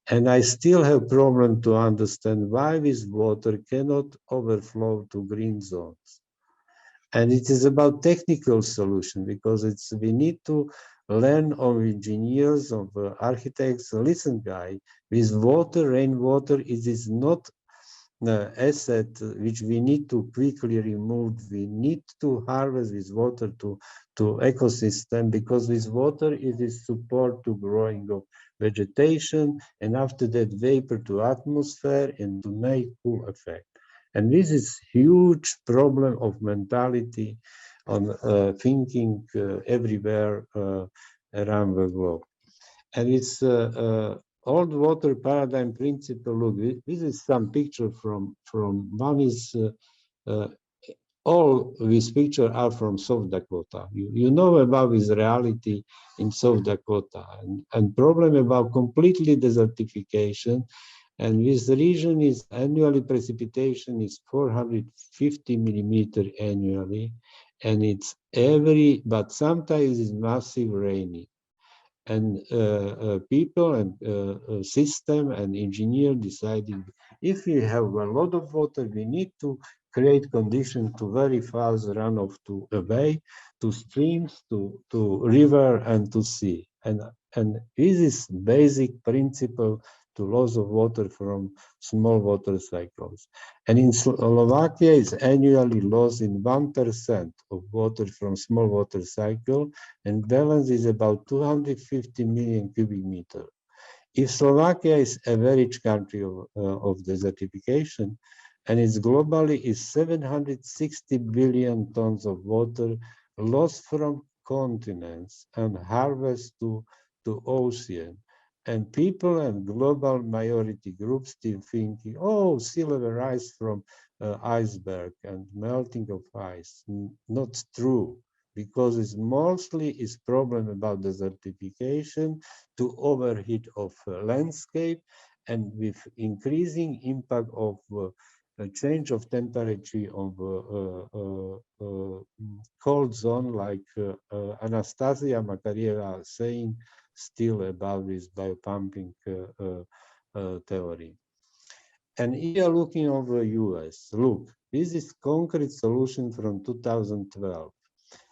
And I still have problem to understand why this water cannot overflow to green zones. And it is about technical solution, because we need to learn of engineers, of architects. Listen, guy, with water, rainwater, it is not the asset which we need to quickly remove. We need to harvest this water to ecosystem, because this water is support to growing of vegetation, and after that vapor to atmosphere and to make cool effect. And this is huge problem of mentality on thinking everywhere around the globe. And it's old water paradigm principle. Look, this is some picture from one is all these pictures are from South Dakota. You know about this reality in South Dakota and problem about completely desertification. And this region is annually precipitation is 450 millimeter annually. And it's but sometimes it's massive raining. And people and system and engineer decided if we have a lot of water, we need to create conditions to very fast runoff to away, to streams, to river and to sea. And this is basic principle to loss of water from small water cycles. And in Slovakia, is annually lost in 1% of water from small water cycle, and balance is about 250 million cubic meter. If Slovakia is a very rich country of desertification, and it's globally is 760 billion tons of water lost from continents and harvest to ocean. And people and global majority groups still thinking, oh, sea level rise from iceberg and melting of ice. Not true, because it's mostly is problem about desertification to overheat of landscape and with increasing impact of change of temperature of cold zone, like Anastasia Makarieva saying still about this biopumping theory. And if you are looking over US, look, this is concrete solution from 2012.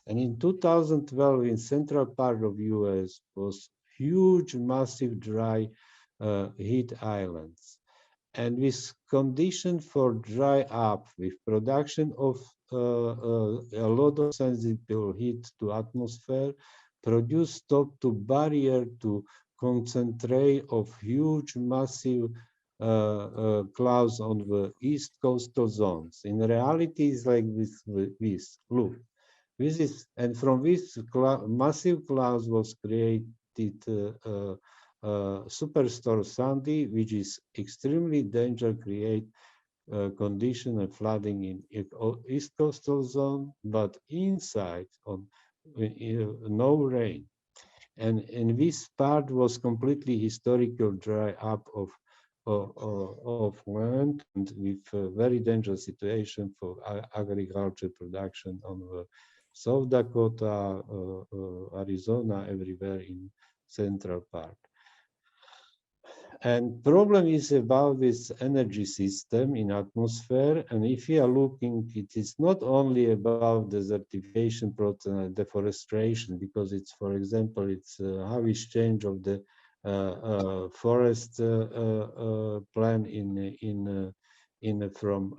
And in 2012, in central part of US was huge, massive dry heat islands. And with condition for dry up, with production of a lot of sensible heat to atmosphere, produce stop to barrier to concentrate of huge, massive clouds on the east coastal zones. In reality, it's like this. Look, this is, and from this massive clouds was created superstorm Sandy, which is extremely dangerous, create condition of flooding in east coastal zone, but inside on no rain. And this part was completely historical dry up of land, and with a very dangerous situation for agriculture production on the South Dakota, Arizona, everywhere in central part. And problem is about this energy system in atmosphere. And if you are looking, it is not only about desertification, deforestation, because it's, for example, it's how is change of the forest plan in from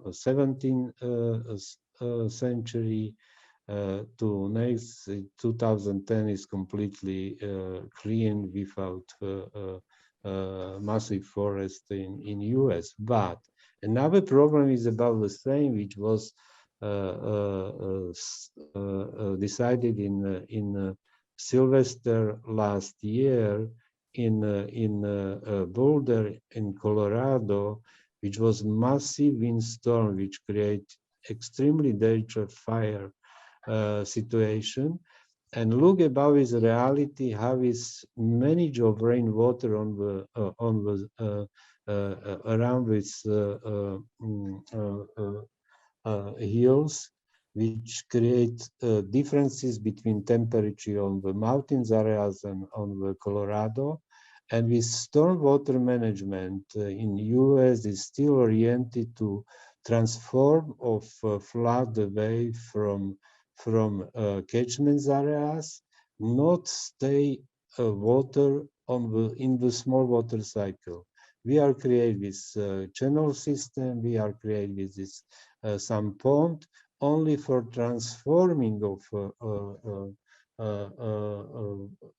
17th century to next 2010 is completely clean without massive forest in US. But another problem is about the same, which was decided in Sylvester last year in Boulder in Colorado, which was massive windstorm, which create extremely dangerous fire situation. And look about his reality, how is manage of rainwater on the around with hills, which create differences between temperature on the mountains areas and on the Colorado. And with stormwater management in US is still oriented to transform of flood away from catchment areas, not stay water in the small water cycle. We are creating this channel system. We are creating this some pond only for transforming of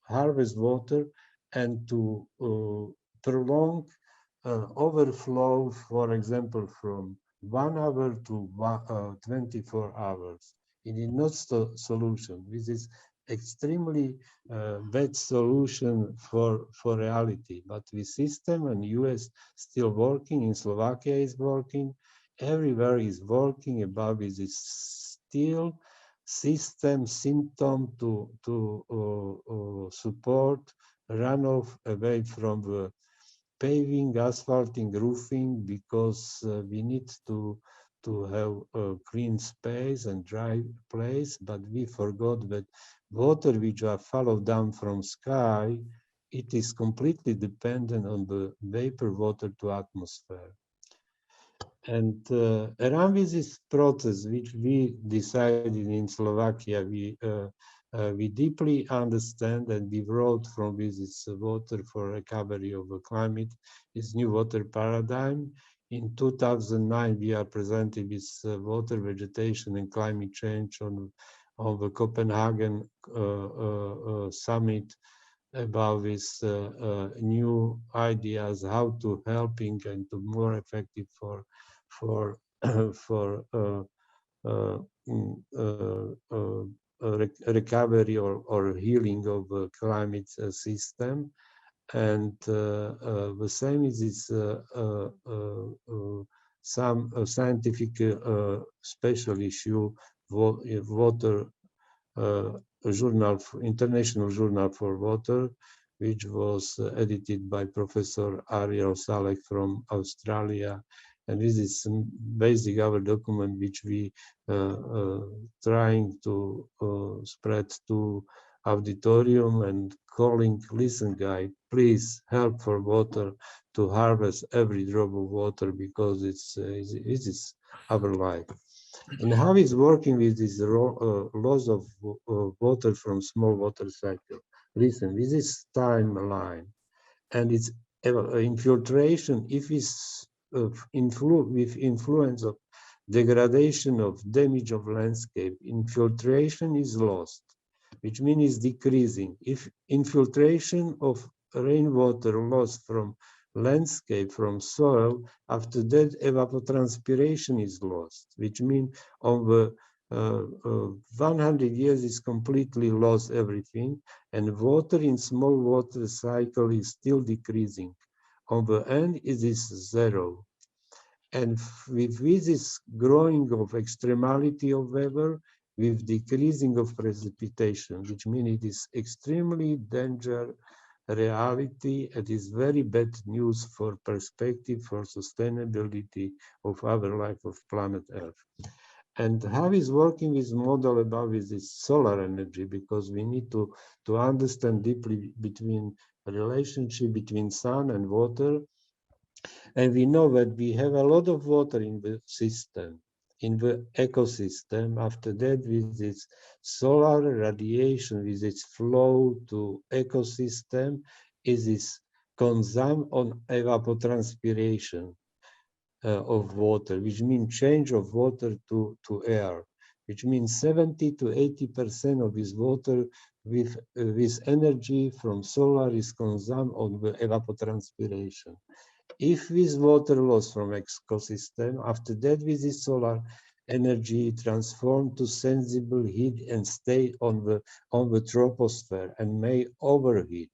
harvest water and to prolong overflow, for example, from 1 hour to 24 hours. It is not solution. This is extremely bad solution for reality. But the system and US still working, in Slovakia is working, everywhere is working about this still system symptom to support runoff away from the paving, asphalting, roofing, because we need to have a clean space and dry place, but we forgot that water which are followed down from sky, it is completely dependent on the vapor water to atmosphere. And around with this process, which we decided in Slovakia, we deeply understand and we wrote from this water for recovery of the climate, this new water paradigm. In 2009, we are presented with water, vegetation, and climate change on the Copenhagen summit about this new ideas how to helping and to more effective for recovery or healing of climate system. And the same is this some scientific special issue, water journal, International Journal for Water, which was edited by Professor Ariel Salek from Australia. And this is basic our document which we trying to spread to auditorium and calling, listen guys, please help for water to harvest every drop of water because it is our life. And how is working with this loss of water from small water cycle? Listen, this is timeline, and it's infiltration. If it's with influence of degradation of damage of landscape, infiltration is lost, which means decreasing. If infiltration of rainwater lost from landscape, from soil, after that evapotranspiration is lost, which means on the 100 years is completely lost everything, and water in small water cycle is still decreasing. On the end, it is zero. And with this growing of extremality of weather, with decreasing of precipitation, which means it is extremely dangerous reality. It is very bad news for perspective, for sustainability of our life of planet Earth. And how is working with model about with this solar energy, because we need to understand deeply between relationship between sun and water. And we know that we have a lot of water in the system, in the ecosystem. After that, with its solar radiation, with its flow to ecosystem, is this consumption on evapotranspiration of water, which means change of water to air, which means 70 to 80% of this water with energy from solar is consumed on the evapotranspiration. If this water loss from ecosystem, after that with the solar energy transformed to sensible heat and stay on the troposphere and may overheat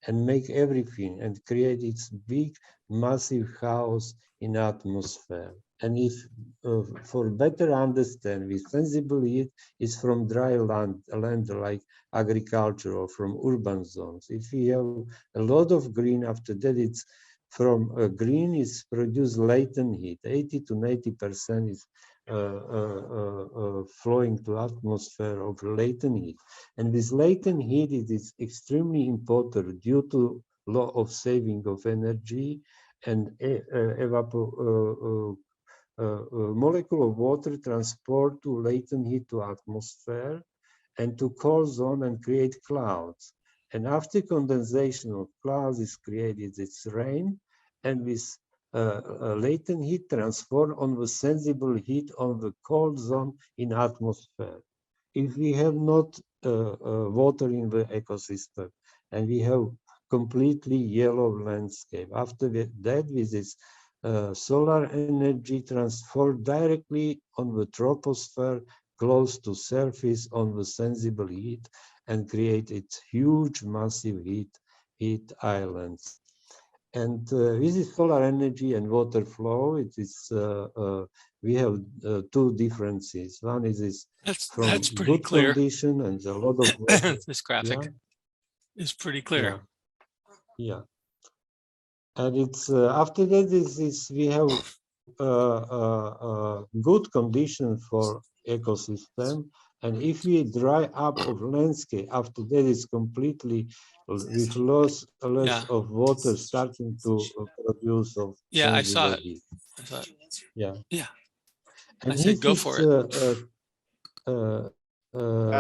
and make everything and create its big massive chaos in atmosphere. And if for better understand, with sensible heat is from dry land like agriculture or from urban zones. If we have a lot of green, after that it's from green is produced latent heat. 80 to 90% is flowing to atmosphere of latent heat. And this latent heat is extremely important due to law of saving of energy and molecule of water transport to latent heat to atmosphere and to cold zone and create clouds. And after condensation of clouds is created its rain, and this latent heat transformed on the sensible heat on the cold zone in atmosphere. If we have not water in the ecosystem and we have completely yellow landscape, after that with this solar energy transferred directly on the troposphere close to surface on the sensible heat, and create its huge, massive heat islands. And with this solar energy and water flow, it is we have two differences. One is this from That's pretty good clear. condition and a lot of water. This graphic is pretty clear. Yeah. And it's after that is we have good condition for ecosystem, and if we dry up of landscape, after that is completely with loss Yeah. of water starting to produce of Yeah, I saw sensible it. heat. I thought, Yeah. yeah. And I said, this go is for it.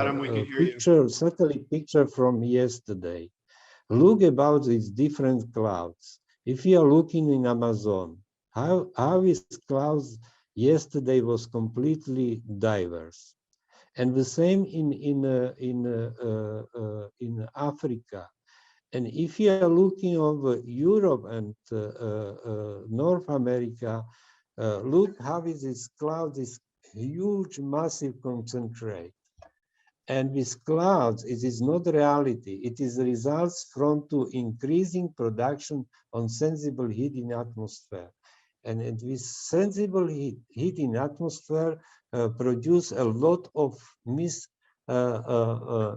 Adam, we can hear you. picture, satellite picture from yesterday. Look about these different clouds. If you are looking in Amazon, how is clouds yesterday was completely diverse, and the same in Africa. And if you are looking over Europe and North America, look how is this cloud, this huge, massive concentrate. And with clouds, it is not reality. It is results from to increasing production on sensible heat in atmosphere. And with sensible heat in atmosphere produce a lot of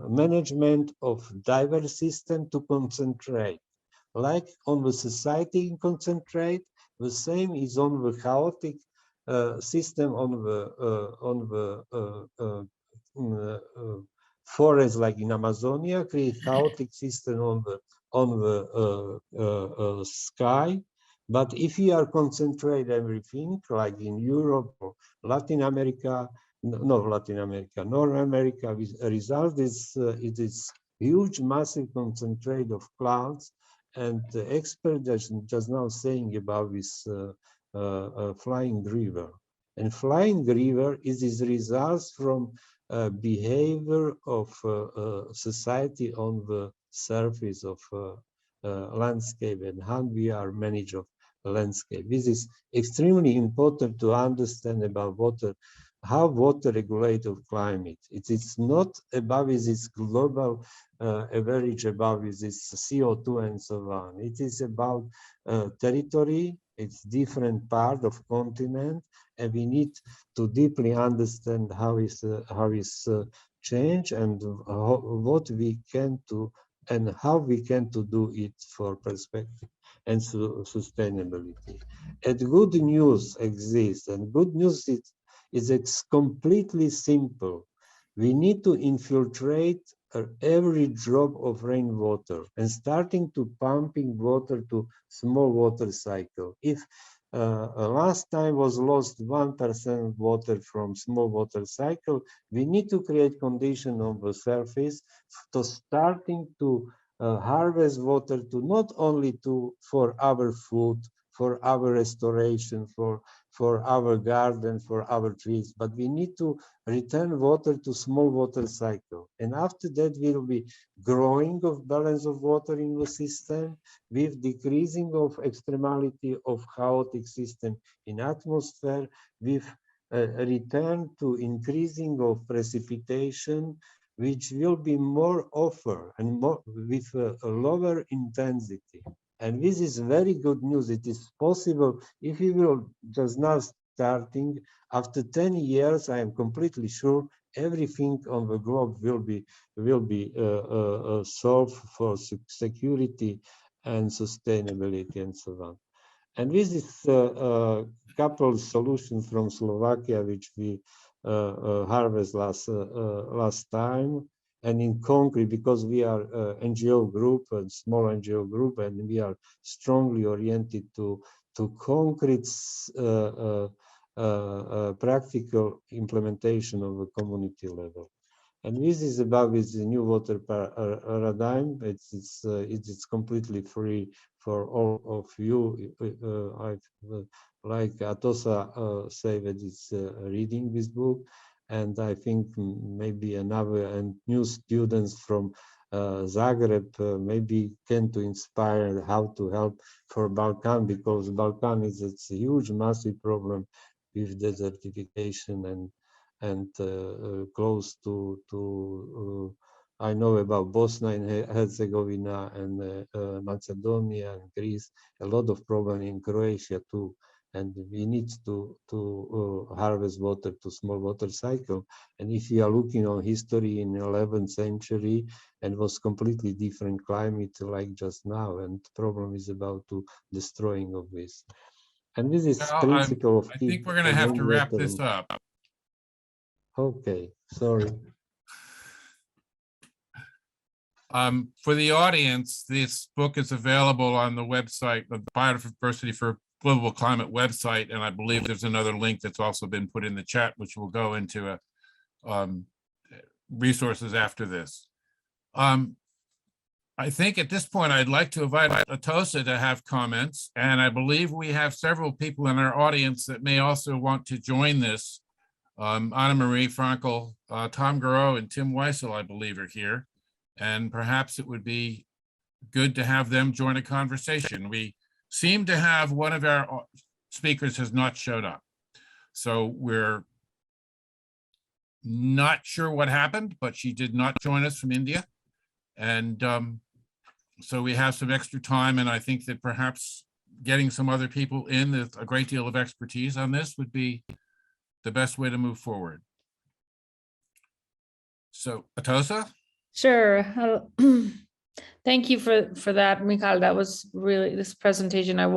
management of diverse system to concentrate. Like on the society in concentrate, the same is on the chaotic system on the forests, like in Amazonia, create chaotic system on the sky. But if you are concentrate everything, like in Europe or Latin America, North America, with a result is it is huge, massive concentrate of clouds. And the expert just now saying about this flying river. And flying river is these results from behavior of society on the surface of landscape and how we are manage of landscape. This is extremely important to understand about water, how water regulate of climate. It is not about this global average about this CO2 and so on. It is about territory, it's different part of continent, and we need to deeply understand how is change and what we can do and how we can to do it for perspective and sustainability. And good news exists, and good news is it's completely simple. We need to infiltrate every drop of rainwater and starting to pumping water to small water cycle. If last time was lost 1% water from small water cycle, we need to create condition on the surface to starting to harvest water to not only for our food, for our restoration, for our garden, for our trees, but we need to return water to small water cycle. And after that, will be growing of balance of water in the system with decreasing of extremality of chaotic system in atmosphere, with a return to increasing of precipitation, which will be more offer and more with a lower intensity. And this is very good news. It is possible if we will just now starting after 10 years, I am completely sure everything on the globe will be solved for security and sustainability and so on. And this is a couple of solutions from Slovakia, which we harvest last time. And in concrete, because we are NGO group, a small NGO group, and we are strongly oriented to concrete practical implementation of a community level. And this is about with the new water paradigm. It's completely free for all of you. Like Atossa say that it's reading this book. And I think maybe another and new students from Zagreb maybe can to inspire how to help for Balkan, because Balkan is a huge, massive problem with desertification and close to I know about Bosnia and Herzegovina and Macedonia and Greece, a lot of problem in Croatia too. And we need to harvest water to small water cycle. And if you are looking on history in 11th century, and was completely different climate like just now, and the problem is about to destroying of this. And this is Well, principle of I think we're going to have to wrap this up. Okay, sorry. For the audience, this book is available on the website, the Biodiversity for Global Climate website, and I believe there's another link that's also been put in the chat, which will go into resources after this. I think at this point, I'd like to invite Atossa to have comments, and I believe we have several people in our audience that may also want to join this. Anna Marie Frankel, Tom Garreau, and Tim Weissel, I believe, are here. And perhaps it would be good to have them join a conversation. We seem to have one of our speakers has not showed up. So we're not sure what happened, but she did not join us from India. And so we have some extra time, and I think that perhaps getting some other people in with a great deal of expertise on this would be the best way to move forward. So, Atossa? Sure. Thank you for that, Michal. That was really this presentation. I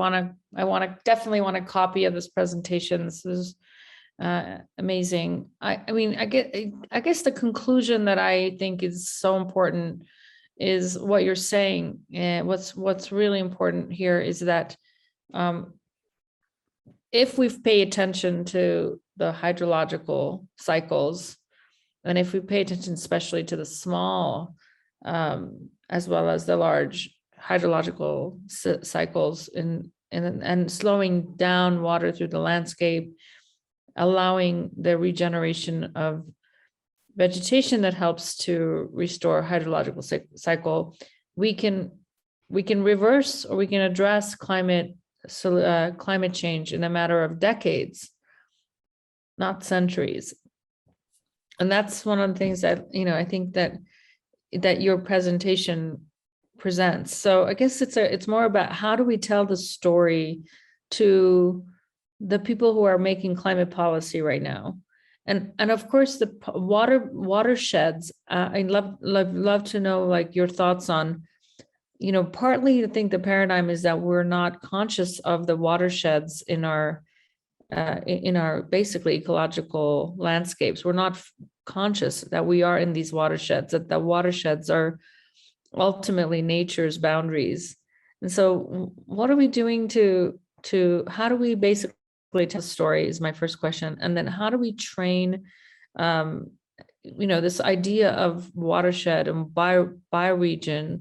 definitely want a copy of this presentation. This is amazing. I mean, I guess the conclusion that I think is so important is what you're saying. And what's really important here is that if we pay attention to the hydrological cycles, and if we pay attention especially to the small as well as the large hydrological cycles and slowing down water through the landscape, allowing the regeneration of vegetation that helps to restore hydrological cycle, we can reverse or we can address climate change in a matter of decades, not centuries. And that's one of the things that, I think that your presentation presents. So I guess it's more about how do we tell the story to the people who are making climate policy right now. And of course, the watersheds, I'd love to know like your thoughts on, partly I think the paradigm is that we're not conscious of the watersheds in our basically ecological landscapes. We're not conscious that we are in these watersheds, that the watersheds are ultimately nature's boundaries. And so what are we doing how do we basically tell the story is my first question. And then how do we train, this idea of watershed and bioregional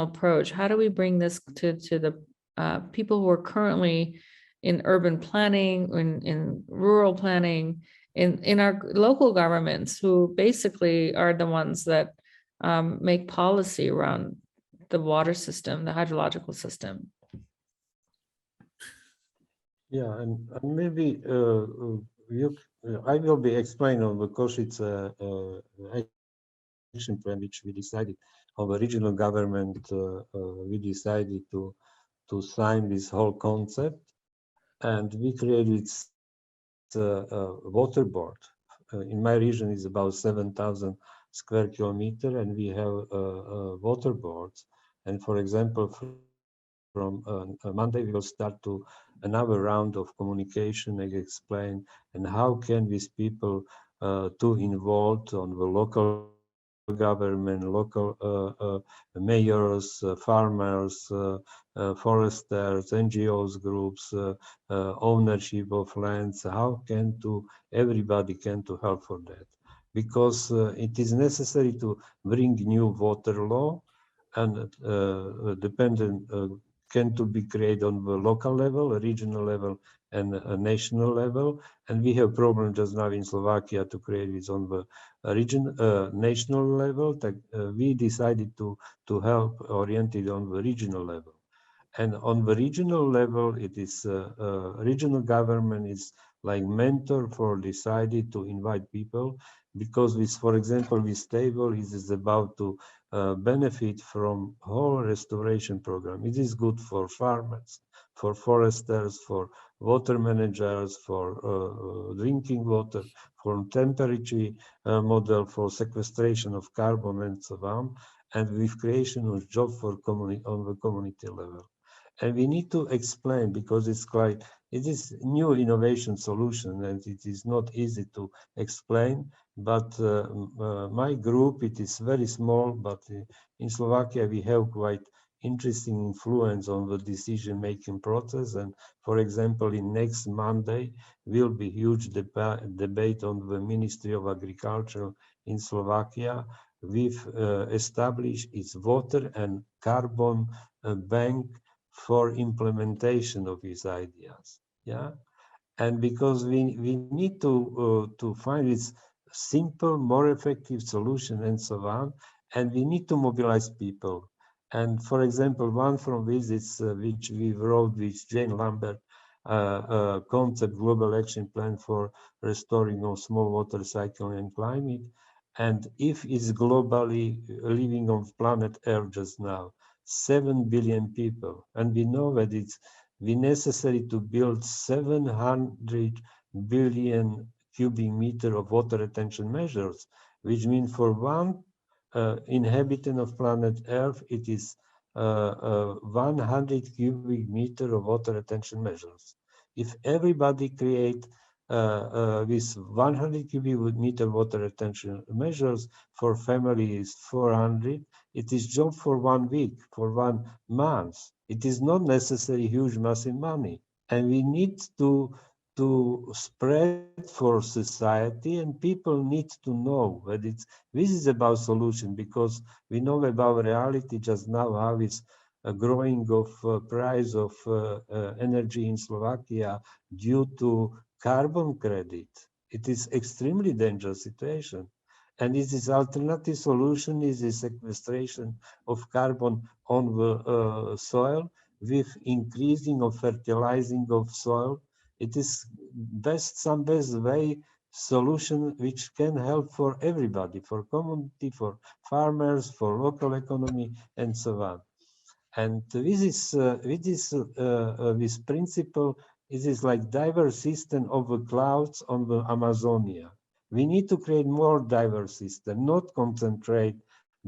approach? How do we bring this to the people who are currently in urban planning, in rural planning, in our local governments, who basically are the ones that make policy around the water system, the hydrological system? Yeah, and maybe I will be explaining on the Košice action plan, which we decided of the regional government. We decided to sign this whole concept, and we created a water board. In my region is about 7,000 square kilometer, and we have water boards. And for example, from Monday, we will start to another round of communication and explain and how can these people to involved on the local government, local mayors, farmers, foresters, NGOs groups, ownership of lands, how can everybody can to help for that? Because it is necessary to bring new water law, and dependent can to be created on the local level, regional level, and a national level. And we have problem just now in Slovakia to create this on the national level. We decided to help oriented on the regional level. And on the regional level, it is regional government is like mentor for decided to invite people. because this, for example, this table is about to benefit from whole restoration program. It is good for farmers, for foresters, for water managers, for drinking water, for temperature model, for sequestration of carbon and so on, and with creation of job for community on the community level. And we need to explain, because it's quite, it is new innovation solution and it is not easy to explain, but my group, it is very small, but in Slovakia we have quite interesting influence on the decision-making process. And for example, in next Monday will be huge debate on the Ministry of Agriculture in Slovakia. We've established its water and carbon bank for implementation of these ideas. Yeah, and because we need to find this simple, more effective solution and so on, and we need to mobilize people. And for example, one from this is which we wrote with Jane Lambert, concept global action plan for restoring of small water cycle and climate. And if it's globally living on planet Earth just now, 7 billion people, and we know that it's necessary to build 700 billion cubic meter of water retention measures, which means for one inhabitant of planet Earth, it is 100 cubic meter of water retention measures. If everybody create with 100 cubic meter water retention measures for families 400, it is job for 1 week, for 1 month. It is not necessary huge massive money, and we need to spread for society, and people need to know that this is about solution, because we know about reality just now, how it's a growing of price of energy in Slovakia due to carbon credit. It is extremely dangerous situation. And this is alternative solution is the sequestration of carbon on the soil with increasing of fertilizing of soil. It is some best way solution which can help for everybody, for community, for farmers, for local economy, and so on. And this principle, it is like diverse system of the clouds on the Amazonia. We need to create more diverse system, not concentrate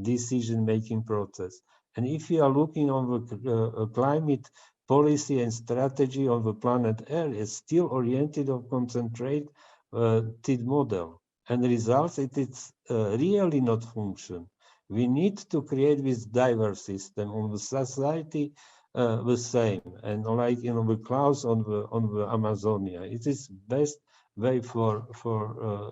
decision-making process. And if you are looking on the climate policy and strategy on the planet Earth, it's still oriented on concentrate model. And the results, it is really not function. We need to create this diverse system on the society the same, and like the clouds on the Amazonia. It is best way for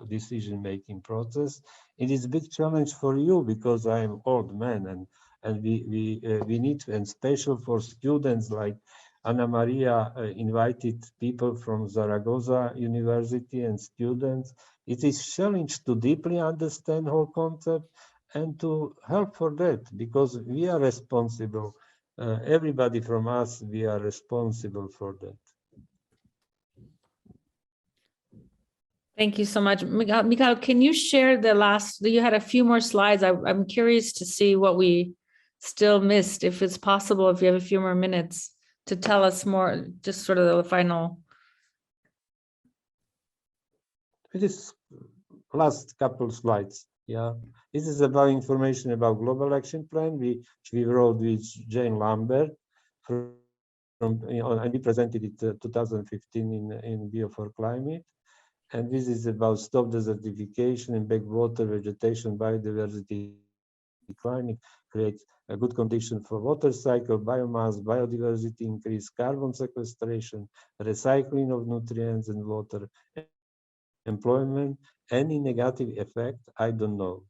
decision making process. It is a big challenge for you, because I am old man, and we need to, and special for students like Ana Maria invited people from Zaragoza University and students. It is challenge to deeply understand whole concept and to help for that, because we are responsible. Everybody from us, we are responsible for that. Thank you so much. Michal, can you share the last, you had a few more slides. I'm curious to see what we still missed, if it's possible, if you have a few more minutes to tell us more, just sort of the final. It is last couple slides. Yeah, this is about information about global action plan, which we wrote with Jane Lambert and we presented it 2015 in Bio for Climate. And this is about stop desertification and backwater vegetation, biodiversity, climate, create a good condition for water cycle, biomass, biodiversity, increase carbon sequestration, recycling of nutrients and water, employment. Any negative effect, I don't know.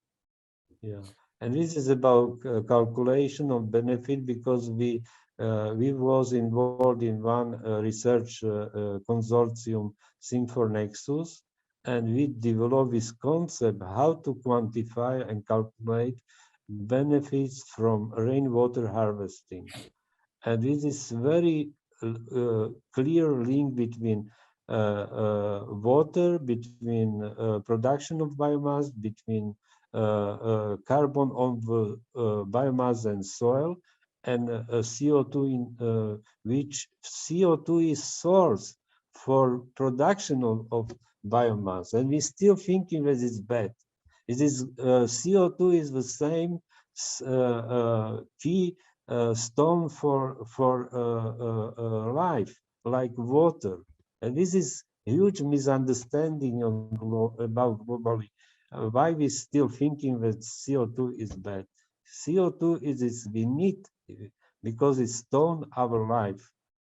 Yeah, and this is about calculation of benefit, because we was involved in one research consortium, Sym4Nexus, and we developed this concept how to quantify and calculate benefits from rainwater harvesting. And this is very clear link between water, between production of biomass, between carbon on the biomass and soil, and CO2 in which CO2 is source for production of biomass, and we still thinking that it's bad. It is CO2 is the same key stone for life, like water, and this is huge misunderstanding about globally. Why we still thinking that CO2 is bad? CO2 is we need because it's stone our life,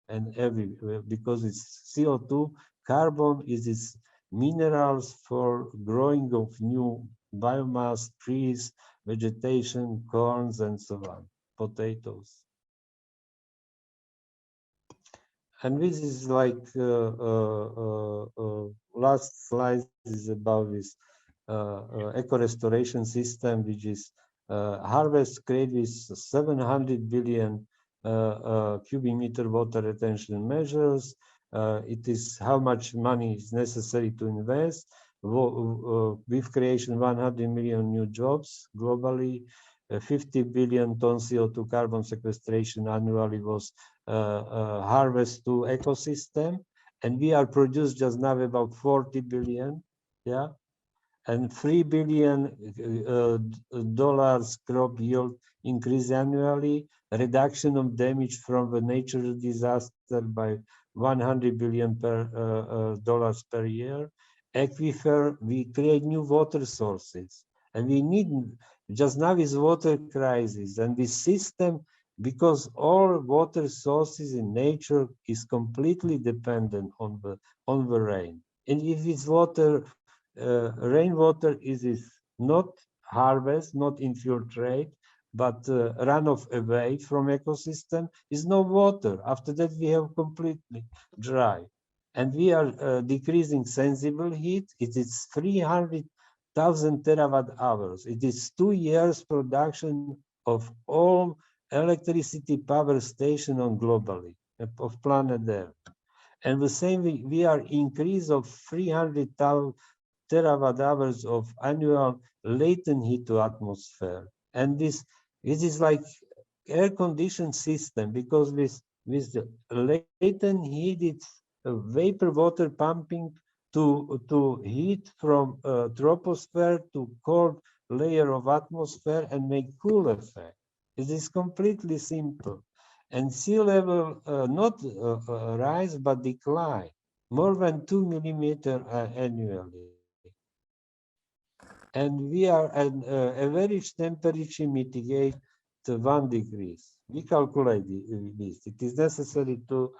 and everywhere because it's CO2. Carbon is its minerals for growing of new biomass, trees, vegetation, corns, and so on, potatoes. And this is like last slide is about this eco-restoration system, which is harvest create with 700 billion cubic meter water retention measures. It is how much money is necessary to invest. With creation 100 million new jobs globally, 50 billion ton CO2 carbon sequestration annually was harvest to ecosystem, and we are produced just now about 40 billion, yeah, and $3 billion crop yield increase annually, reduction of damage from the natural disaster by 100 billion dollars per year. Aquifer, we create new water sources, and we need just now is water crisis, and this system, because all water sources in nature is completely dependent on the rain, and if it's water. Rainwater is not harvest, not infiltrate, but runoff away from ecosystem is no water. After that, we have completely dry. And we are decreasing sensible heat. It is 300,000 terawatt hours. It is 2 years production of all electricity power station on globally, of planet Earth. And the same, we are increase of 300,000 terawatt hours of annual latent heat to atmosphere. And this is like air conditioned system, because with the latent heat, it's vapor water pumping to heat from troposphere to cold layer of atmosphere and make cool effect. It is completely simple. And sea level not rise, but decline more than 2 millimeters annually. And we are at average temperature mitigate to 1 degree. We calculate this. It is necessary to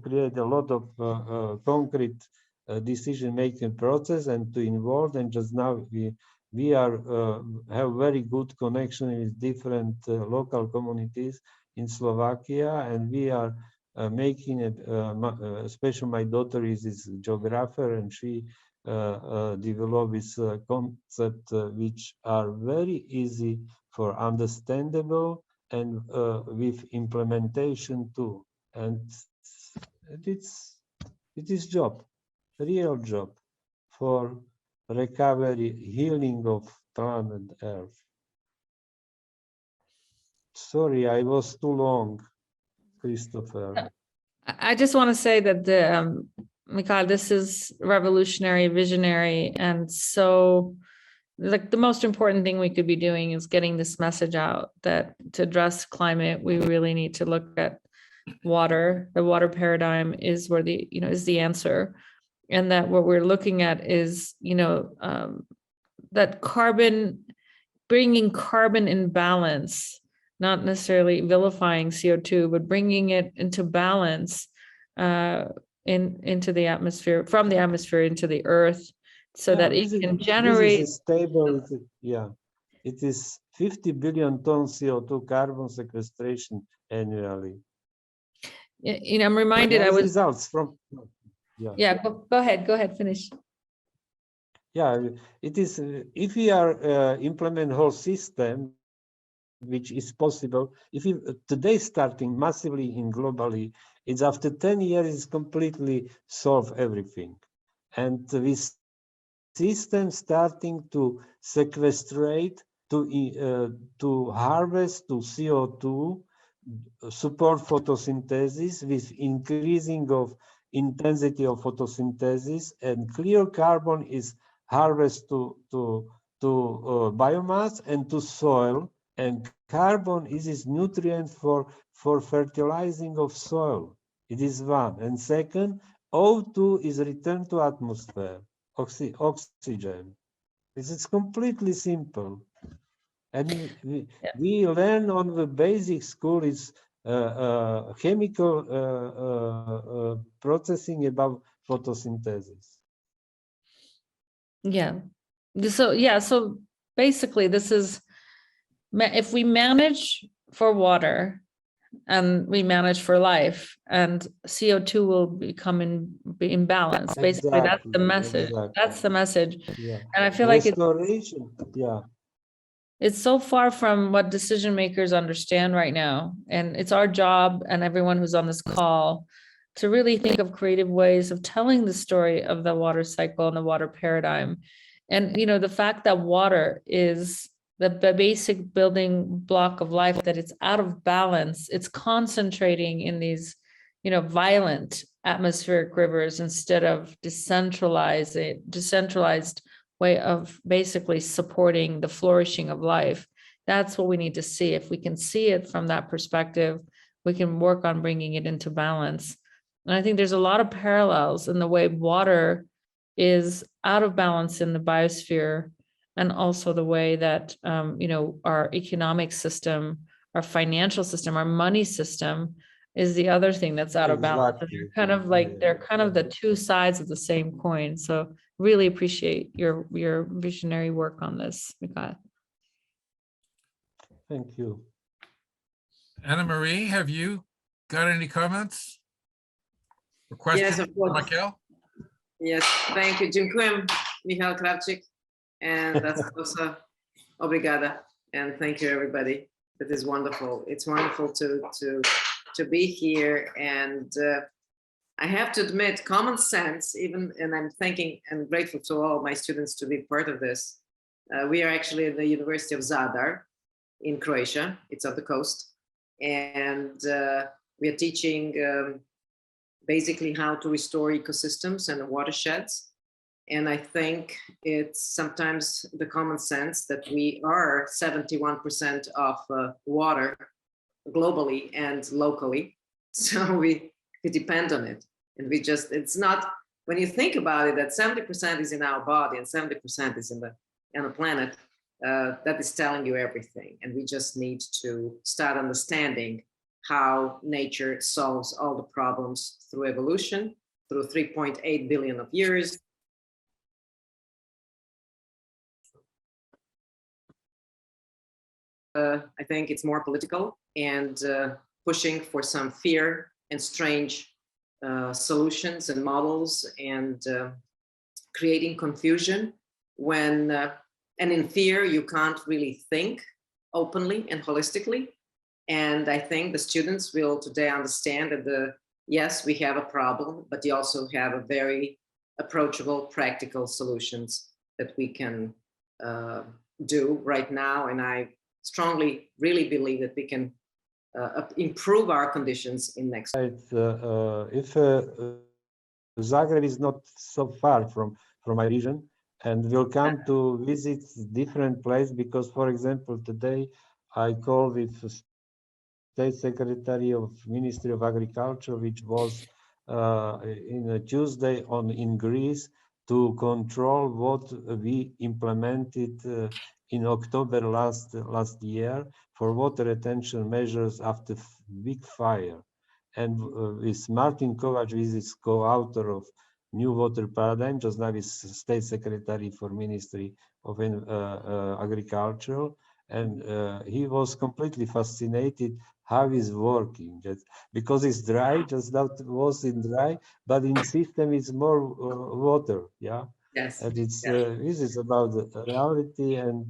create a lot of concrete decision-making process and to involve. And just now we are have very good connection with different local communities in Slovakia, and we are making it. Especially my daughter is a geographer, and she develop this concept which are very easy for understandable and with implementation too. And it is job, real job for recovery, healing of planet Earth. Sorry, I was too long, Christopher. I just want to say that the Michal, this is revolutionary, visionary, and so like the most important thing we could be doing is getting this message out that to address climate, we really need to look at water. The water paradigm is where is the answer, and that what we're looking at is that bringing carbon in balance, not necessarily vilifying CO2, but bringing it into balance into the atmosphere, from the atmosphere into the earth, so that it can generate. This is stable. It is 50 billion tons CO2 carbon sequestration annually. I'm reminded. I was results from. Yeah. Go ahead. Finish. Yeah, it is. If we are implement whole system, which is possible, if we today starting massively in globally It's after 10 years, it's completely solve everything. And with system starting to sequestrate, to harvest to CO2, support photosynthesis with increasing of intensity of photosynthesis, and clear carbon is harvested to biomass and to soil, and carbon is this nutrient for fertilizing of soil. It is one. And second, O2 is returned to atmosphere, oxygen. This is completely simple. And we learn on the basic school is chemical processing about photosynthesis. Yeah. So basically this is, if we manage for water and we manage for life, and CO2 will become in balance. Basically, that's the message. Exactly. That's the message. Yeah. And I feel like it's so far from what decision makers understand right now. And it's our job, and everyone who's on this call, to really think of creative ways of telling the story of the water cycle and the water paradigm. And, you know, the fact that water is the basic building block of life, that it's out of balance, it's concentrating in these, you know, violent atmospheric rivers instead of decentralized way of basically supporting the flourishing of life. That's what we need to see. If we can see it from that perspective, we can work on bringing it into balance. And I think there's a lot of parallels in the way water is out of balance in the biosphere, and also the way that, you know, our economic system, our financial system, our money system is the other thing that's out of balance. And they're kind of like, they're kind of the two sides of the same coin. So really appreciate your visionary work on this, Michal. Thank you. Anna Marie, have you got any comments or questions? Yes, of course. Michal? Yes, thank you. Dziękuję, Michal Kravčík, and that's also obrigada. And thank you, everybody. That is wonderful. It's wonderful to be here. And I have to admit, common sense, even, and I'm thanking and grateful to all my students to be part of this. We are actually at the University of Zadar in Croatia. It's on the coast. And we are teaching basically how to restore ecosystems and watersheds. And I think it's sometimes the common sense that we are 71% of water globally and locally. So we depend on it. And we just, it's not, when you think about it, that 70% is in our body and 70% is in the planet, that is telling you everything. And we just need to start understanding how nature solves all the problems through evolution, through 3.8 billion of years. I think it's more political and pushing for some fear and strange solutions and models, and creating confusion when, and in fear, you can't really think openly and holistically. And I think the students will today understand that yes, we have a problem, but you also have a very approachable, practical solutions that we can do right now. And I strongly really believe that we can improve our conditions in next. If Zagreb is not so far from my region, and will come to visit different place, because, for example, today I called with State Secretary of Ministry of Agriculture, which was in a Tuesday in Greece, to control what we implemented in October last year for water retention measures after big fire. And with Martin Kovac, who is co-author of New Water Paradigm, just now is State Secretary for Ministry of Agriculture. And he was completely fascinated how it's working, because it's dry, just that was in dry, but in system it's more water, yeah. Yes. And it's this is about the reality, and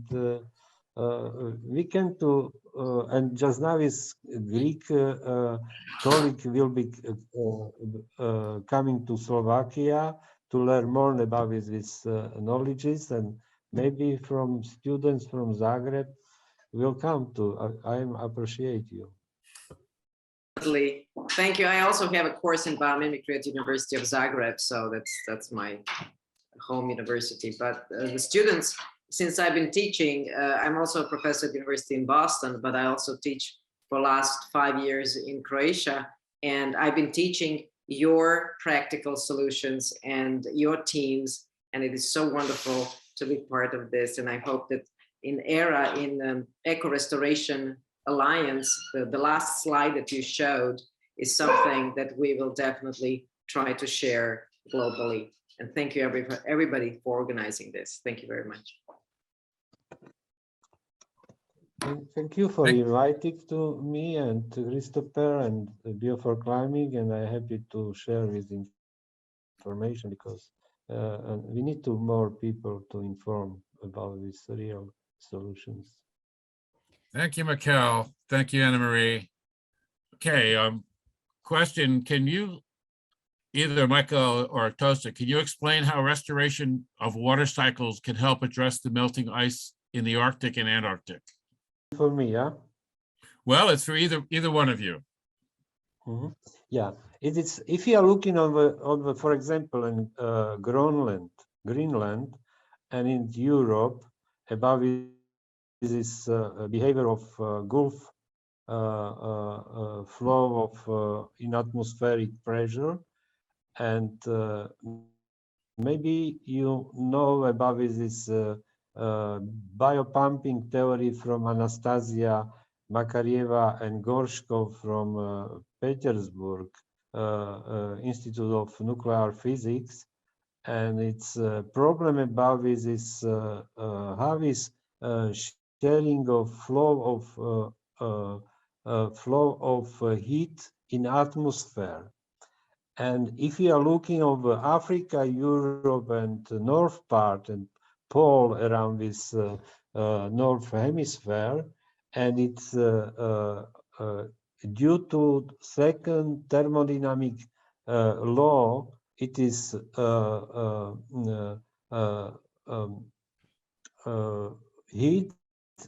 we can to and just now is Greek colleague will be coming to Slovakia to learn more about this knowledges, and maybe from students from Zagreb will come to. I appreciate you. Thank you. I also have a course in biomimicry at University of Zagreb, so that's my home university. But the students, since I've been teaching, I'm also a professor at University in Boston, but I also teach for last 5 years in Croatia, and I've been teaching your practical solutions and your teams, and it is so wonderful to be part of this. And I hope that in Eco Restoration Alliance, the last slide that you showed is something that we will definitely try to share globally. And thank you everybody for organizing this. Thank you very much. Thank you for inviting to me and to Christopher and Bio for Climbing, and I'm happy to share this information because we need to more people to inform about these real solutions. Thank you, Michal. Thank you, Anna Marie. Okay, question, can you, either Michael or Atossa, can you explain how restoration of water cycles can help address the melting ice in the Arctic and Antarctic? For me, yeah? Well, it's for either one of you. Mm-hmm. Yeah, it is. If you are looking on the for example, in Greenland, and in Europe, about this behavior of Gulf flow of in atmospheric pressure, and maybe you know about this biopumping theory from Anastasia Makarieva and Gorshkov from Petersburg Institute of Nuclear Physics, and its problem about this is how is sharing of flow of heat in atmosphere. And if you are looking over Africa, Europe, and the north part and pole around this north hemisphere, and it's due to second thermodynamic law, it is heat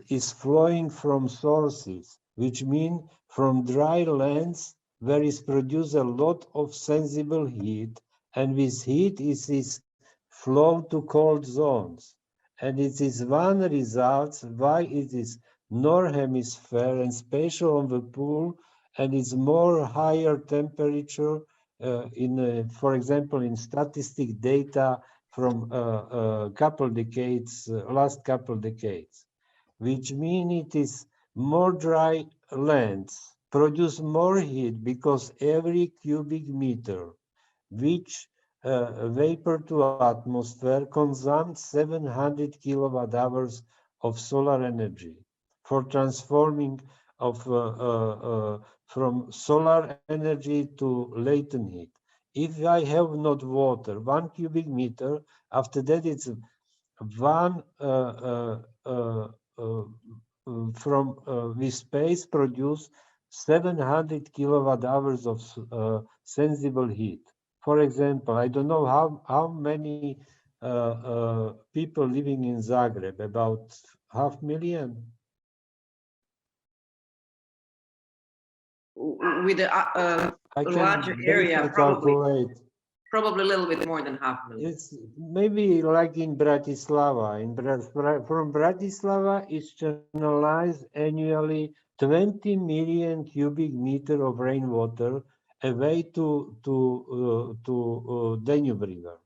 is flowing from sources, which mean from dry lands where is produced a lot of sensible heat, and this heat is flow to cold zones. And it is one result why it is north hemisphere and spatial on the pole, and it's more higher temperature for example, in statistic data from last couple decades, which mean it is more dry lands produce more heat because every cubic meter which vapor to atmosphere consumes 700 kilowatt hours of solar energy for transforming of from solar energy to latent heat. If I have not water, 1 cubic meter, after that it's one from this space produce 700 kilowatt hours of sensible heat. For example, I don't know how many people living in Zagreb, about 500,000. With a larger area, probably a little bit more than 500,000. It's maybe like in Bratislava. From Bratislava, it's channelized annually 20 million cubic meter of rainwater away to Danube River.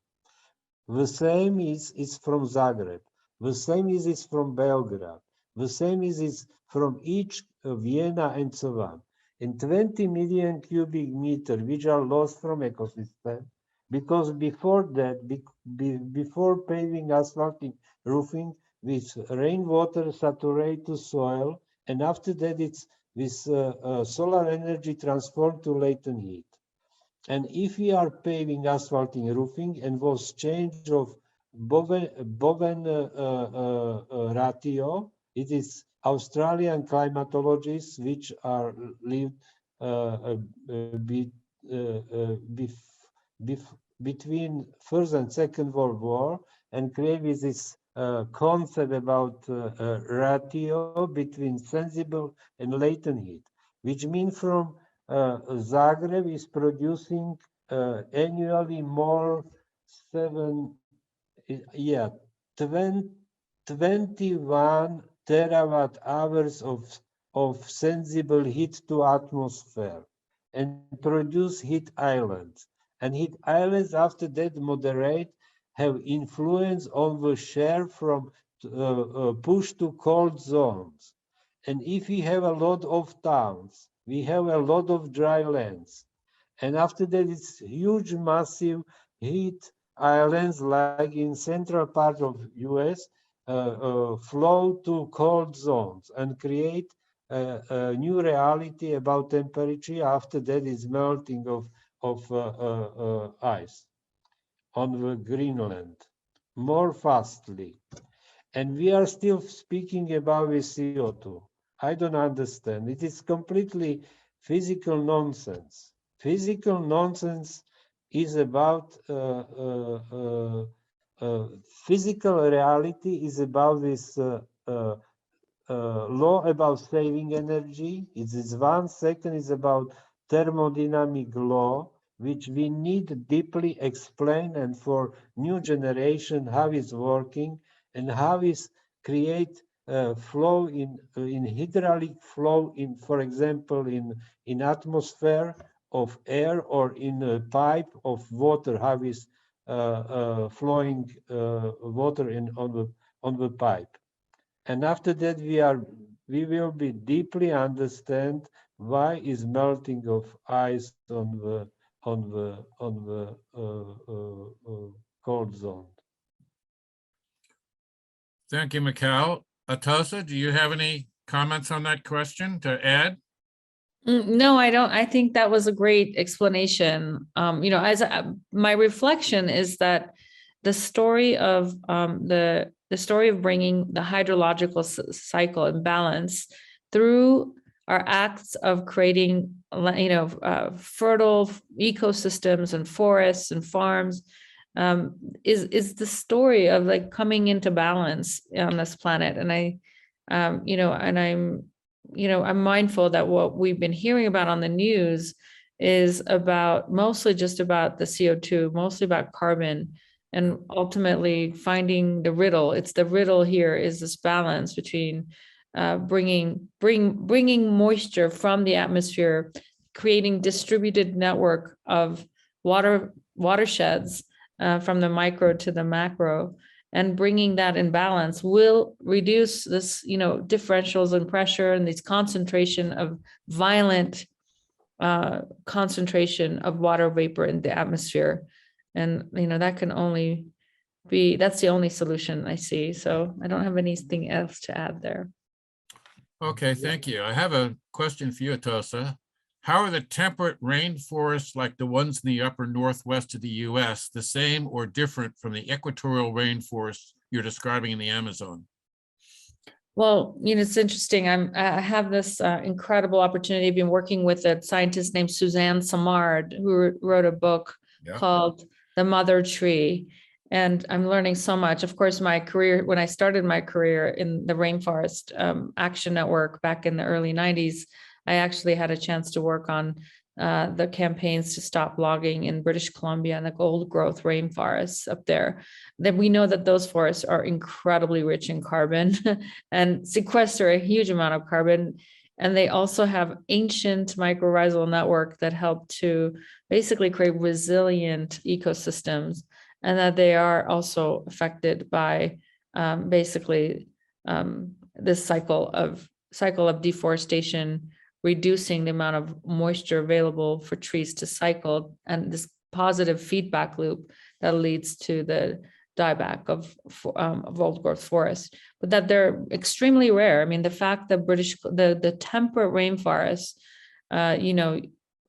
The same is from Zagreb. The same is from Belgrade. The same is from each Vienna and so on. And 20 million cubic meter which are lost from ecosystem, because before that, before paving, asphalting, roofing, with rainwater saturate to soil, and after that it's with solar energy transformed to latent heat. And if we are paving, asphalting, roofing, and was change of Boven ratio, it is Australian climatologists, which are lived between First and Second World War, and came with this concept about ratio between sensible and latent heat, which means from Zagreb is producing annually more 21 terawatt hours of sensible heat to atmosphere and produce heat islands. And heat islands after that moderate have influence on the share from push to cold zones. And if we have a lot of towns, we have a lot of dry lands. And after that, it's huge, massive heat islands like in central part of US flow to cold zones and create a new reality about temperature. After that is melting of ice on the Greenland more fastly. And we are still speaking about the CO2. I don't understand. It is completely physical nonsense. Physical nonsense is about physical reality is about this law about saving energy. It is 1 second is about thermodynamic law, which we need deeply explain and for new generation how it's working and how is create flow in hydraulic flow in, for example, in atmosphere of air or in a pipe of water, how is flowing water in on the pipe. And after that, we will be deeply understand why is melting of ice on the cold zone. Thank you, Michal. Atossa, do you have any comments on that question to add? No, I don't. I think that was a great explanation. As my reflection is that the story of the story of bringing the hydrological cycle in balance through our acts of creating, fertile ecosystems and forests and farms is the story of like coming into balance on this planet. And I'm mindful that what we've been hearing about on the news is about mostly just about the CO2, mostly about carbon, and ultimately finding the riddle. It's the riddle here is this balance between bringing moisture from the atmosphere, creating distributed network of watersheds from the micro to the macro, and bringing that in balance will reduce this, differentials in pressure and this concentration of violent concentration of water vapor in the atmosphere. And, that can only be, that's the only solution I see. So I don't have anything else to add there. Okay, thank you. I have a question for you, Atossa. How are the temperate rainforests like the ones in the upper northwest of the US the same or different from the equatorial rainforests you're describing in the Amazon? Well, it's interesting. I have this incredible opportunity. I've been working with a scientist named Suzanne Samard, who wrote a book called The Mother Tree. And I'm learning so much. Of course, my career, when I started my career in the Rainforest Action Network back in the early 90s, I actually had a chance to work on the campaigns to stop logging in British Columbia and the old growth rainforests up there. Then we know that those forests are incredibly rich in carbon and sequester a huge amount of carbon. And they also have ancient mycorrhizal network that help to basically create resilient ecosystems, and that they are also affected by this cycle of deforestation, reducing the amount of moisture available for trees to cycle, and this positive feedback loop that leads to the dieback of old growth forests, but that they're extremely rare. I mean, the fact that the temperate rainforests,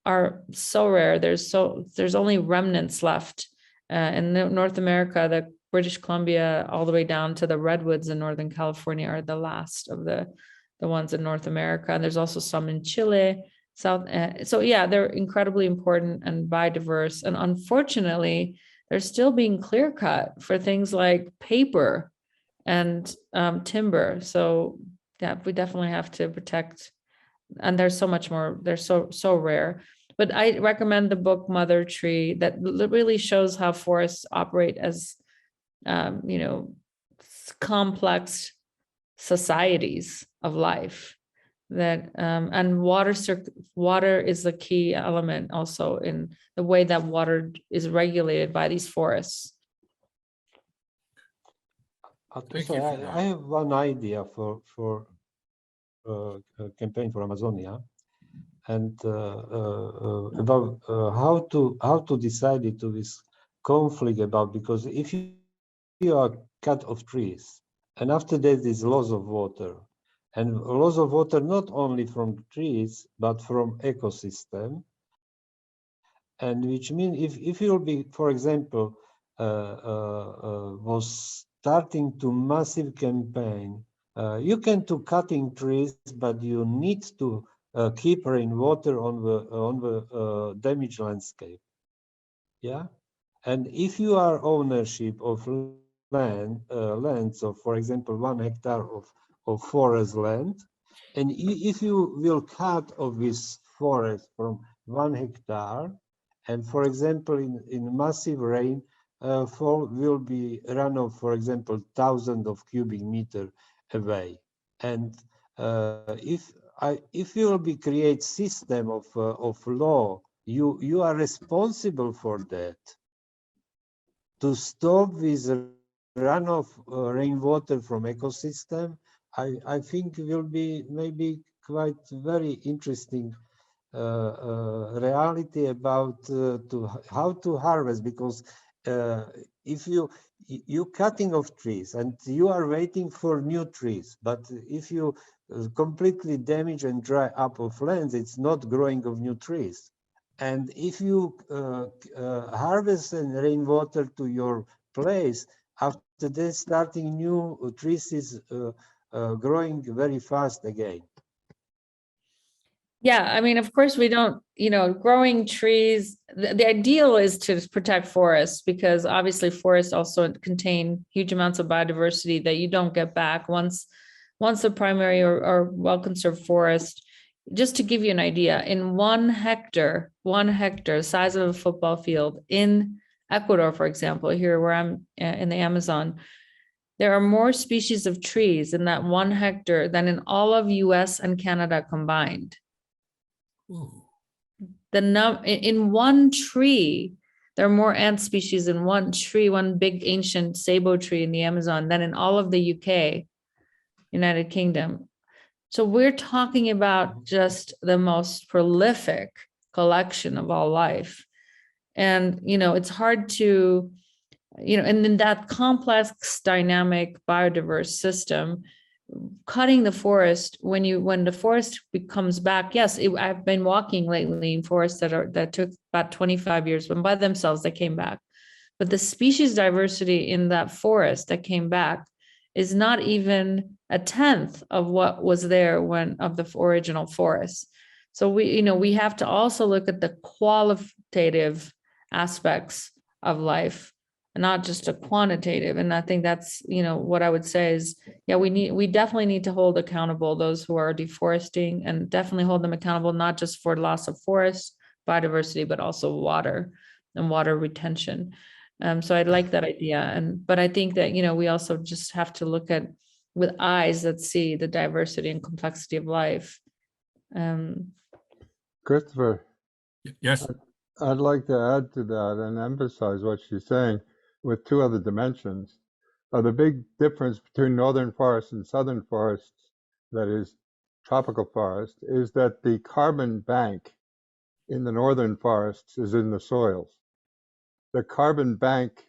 are so rare. There's only remnants left in North America. The British Columbia all the way down to the redwoods in Northern California are the last of the the ones in North America. And there's also some in Chile, South. So yeah, they're incredibly important and biodiverse. And unfortunately, they're still being clear cut for things like paper and timber. So yeah, we definitely have to protect. And there's so much more. They're so rare. But I recommend the book Mother Tree that really shows how forests operate as complex societies of life. That and water is the key element also in the way that water is regulated by these forests. Thank you for that. I have one idea for a campaign for Amazonia, and about how to decide it to this conflict about, because if you are cut of trees, and after that is loss of water, and loss of water not only from trees but from ecosystem, and which means if you'll be, for example, was starting to massive campaign, you can do cutting trees, but you need to keep rainwater on the damaged landscape. Yeah, and if you are ownership of land, so for example 1 hectare of forest land, and if you will cut of this forest from 1 hectare, and for example in massive rain fall will be runoff, for example, thousands of cubic meter away, and if you will be create system of law, you are responsible for that, to stop this runoff rainwater from ecosystem. I think will be maybe quite very interesting reality about how to harvest, because if you cutting of trees and you are waiting for new trees, but if you completely damage and dry up of lands, it's not growing of new trees. And if you harvest and rainwater to your place, after that starting new trees is growing very fast again. Yeah, I mean, of course, we don't, growing trees, the ideal is to protect forests, because obviously forests also contain huge amounts of biodiversity that you don't get back once a primary or well-conserved forest. Just to give you an idea, in 1 hectare, size of a football field in Ecuador, for example, here where I'm in the Amazon, there are more species of trees in that 1 hectare than in all of US and Canada combined. Ooh. In 1 tree, there are more ant species in 1 tree, 1 big ancient sabo tree in the Amazon, than in all of the UK, United Kingdom. So we're talking about just the most prolific collection of all life. And, it's hard to, and in that complex, dynamic, biodiverse system, cutting the forest, when the forest comes back, yes, I've been walking lately in forests that took about 25 years, when by themselves they came back. But the species diversity in that forest that came back is not even 1/10 of what was there of the original forest. So we have to also look at the qualitative aspects of life, and not just a quantitative. And I think that's, what I would say is, yeah, we definitely need to hold accountable those who are deforesting, and definitely hold them accountable, not just for loss of forest biodiversity, but also water and water retention. So I like that idea. But I think that, we also just have to look at with eyes that see the diversity and complexity of life. Christopher, Yes. I'd like to add to that and emphasize what she's saying with 2 other dimensions. The big difference between northern forests and southern forests, that is tropical forest, is that the carbon bank in the northern forests is in the soils. The carbon bank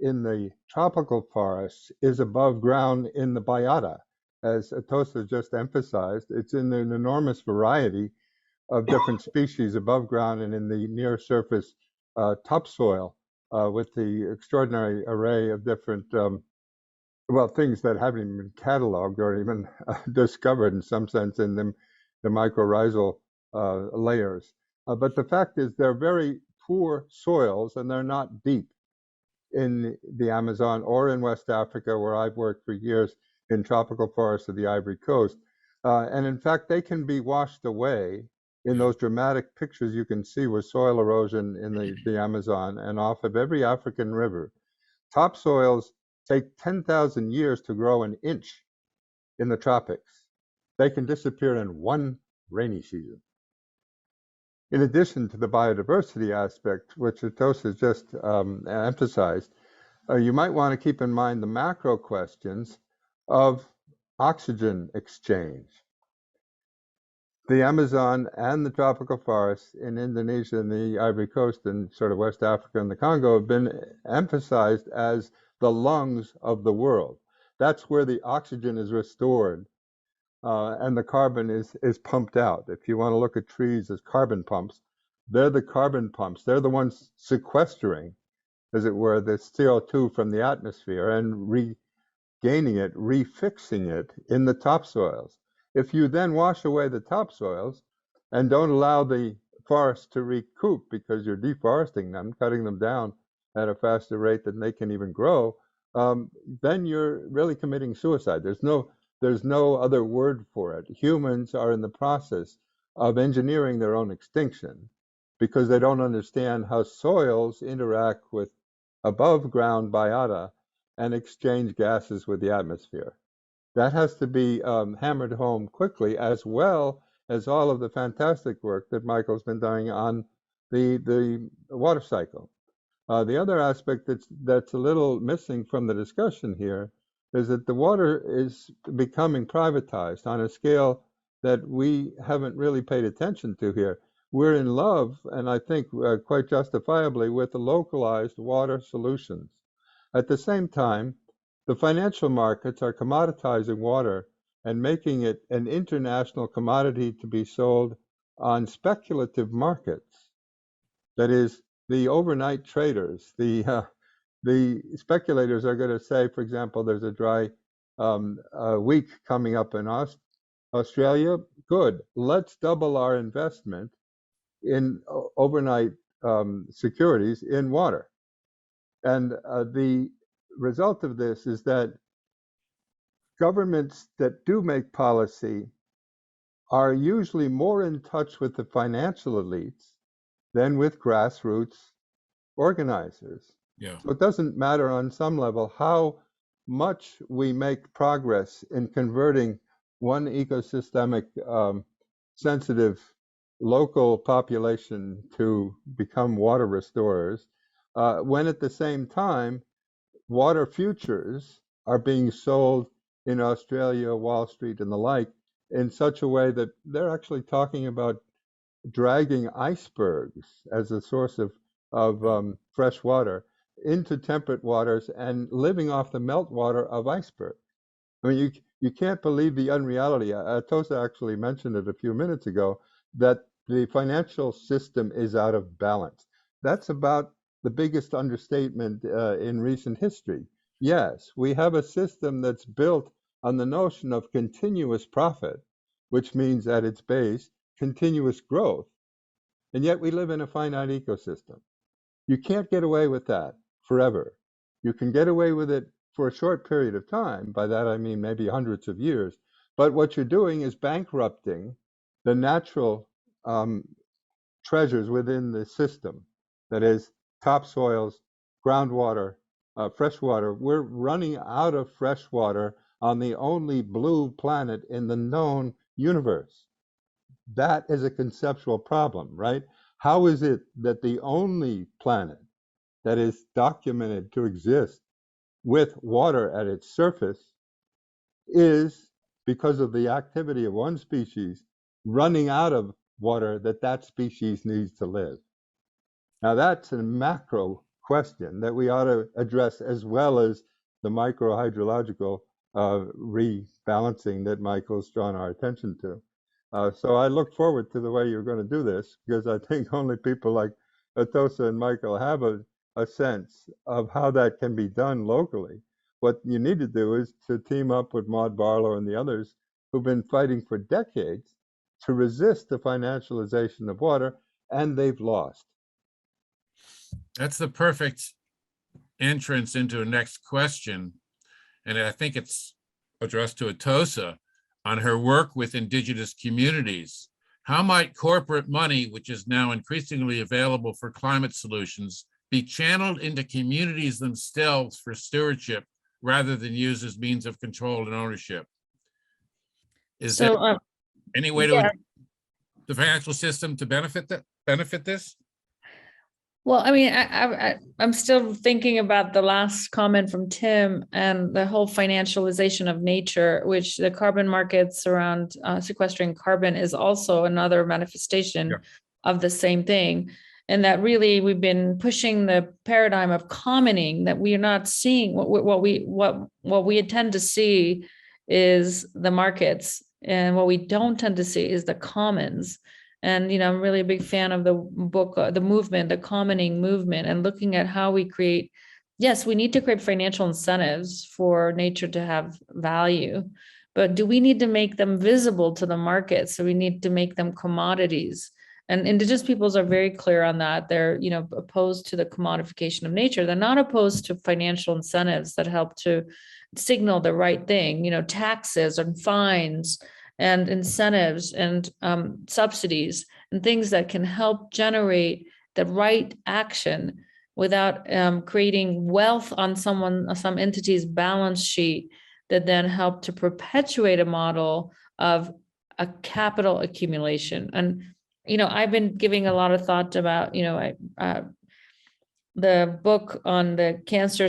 in the tropical forests is above ground in the biota. As Atossa just emphasized, it's in an enormous variety of different species above ground and in the near surface topsoil, with the extraordinary array of different well, things that haven't even been cataloged or even discovered in some sense in the mycorrhizal layers. But the fact is they're very poor soils and they're not deep in the Amazon or in West Africa, where I've worked for years in tropical forests of the Ivory Coast. And in fact, they can be washed away in those dramatic pictures you can see with soil erosion in the Amazon and off of every African river. Topsoils take 10,000 years to grow an inch in the tropics. They can disappear in one rainy season. In addition to the biodiversity aspect, which Atossa just emphasized, you might want to keep in mind the macro questions of oxygen exchange. The Amazon and the tropical forests in Indonesia and the Ivory Coast and sort of West Africa and the Congo have been emphasized as the lungs of the world. That's where the oxygen is restored and the carbon is pumped out. If you want to look at trees as carbon pumps, they're the carbon pumps. They're the ones sequestering, as it were, the CO2 from the atmosphere and regaining it, refixing it in the topsoils. If you then wash away the topsoils and don't allow the forests to recoup because you're deforesting them, cutting them down at a faster rate than they can even grow, then you're really committing suicide. There's no other word for it. Humans are in the process of engineering their own extinction because they don't understand how soils interact with above ground biota and exchange gases with the atmosphere. That has to be hammered home quickly, as well as all of the fantastic work that Michael's been doing on the water cycle. The other aspect that's a little missing from the discussion here is that the water is becoming privatized on a scale that we haven't really paid attention to here. We're in love, and I think quite justifiably, with the localized water solutions. At the same time, the financial markets are commoditizing water and making it an international commodity to be sold on speculative markets. That is, the overnight traders, the speculators are going to say, for example, there's a dry week coming up in Australia. Good, let's double our investment in overnight securities in water. And the result of this is that governments that do make policy are usually more in touch with the financial elites than with grassroots organizers. Yeah. So it doesn't matter on some level how much we make progress in converting one ecosystemic sensitive local population to become water restorers, when at the same time water futures are being sold in Australia, Wall Street, and the like in such a way that they're actually talking about dragging icebergs as a source of fresh water into temperate waters and living off the meltwater of icebergs. I mean, you can't believe the unreality. Atossa actually mentioned it a few minutes ago, that the financial system is out of balance. That's about the biggest understatement in recent history. Yes, we have a system that's built on the notion of continuous profit, which means at its base, continuous growth. And yet we live in a finite ecosystem. You can't get away with that forever. You can get away with it for a short period of time. By that I mean maybe hundreds of years. But what you're doing is bankrupting the natural treasures within the system. That is, topsoils, groundwater, fresh water. We're running out of fresh water on the only blue planet in the known universe. That is a conceptual problem, right? How is it that the only planet that is documented to exist with water at its surface is, because of the activity of one species, running out of water that species needs to live? Now that's a macro question that we ought to address, as well as the micro hydrological rebalancing that Michael's drawn our attention to. So I look forward to the way you're going to do this, because I think only people like Atossa and Michael have a sense of how that can be done locally. What you need to do is to team up with Maud Barlow and the others who've been fighting for decades to resist the financialization of water, and they've lost. That's the perfect entrance into a next question. And I think it's addressed to Atossa on her work with indigenous communities. How might corporate money, which is now increasingly available for climate solutions, be channeled into communities themselves for stewardship rather than used as means of control and ownership? Is there any way to the financial system to benefit this? Well, I mean, I'm still thinking about the last comment from Tim and the whole financialization of nature, which the carbon markets around sequestering carbon is also another manifestation of the same thing. And that really we've been pushing the paradigm of commoning, that we are not seeing what we tend to see is the markets, and what we don't tend to see is the commons. And, you know, I'm really a big fan of the book, the movement, the commoning movement, and looking at how we create, yes, we need to create financial incentives for nature to have value, but do we need to make them visible to the market? So we need to make them commodities. And indigenous peoples are very clear on that. They're, you know, opposed to the commodification of nature. They're not opposed to financial incentives that help to signal the right thing, you know, taxes and fines and incentives and subsidies and things that can help generate the right action without creating wealth on some entity's balance sheet that then help to perpetuate a model of a capital accumulation. And, you know, I've been giving a lot of thought about, you know, the book on the cancer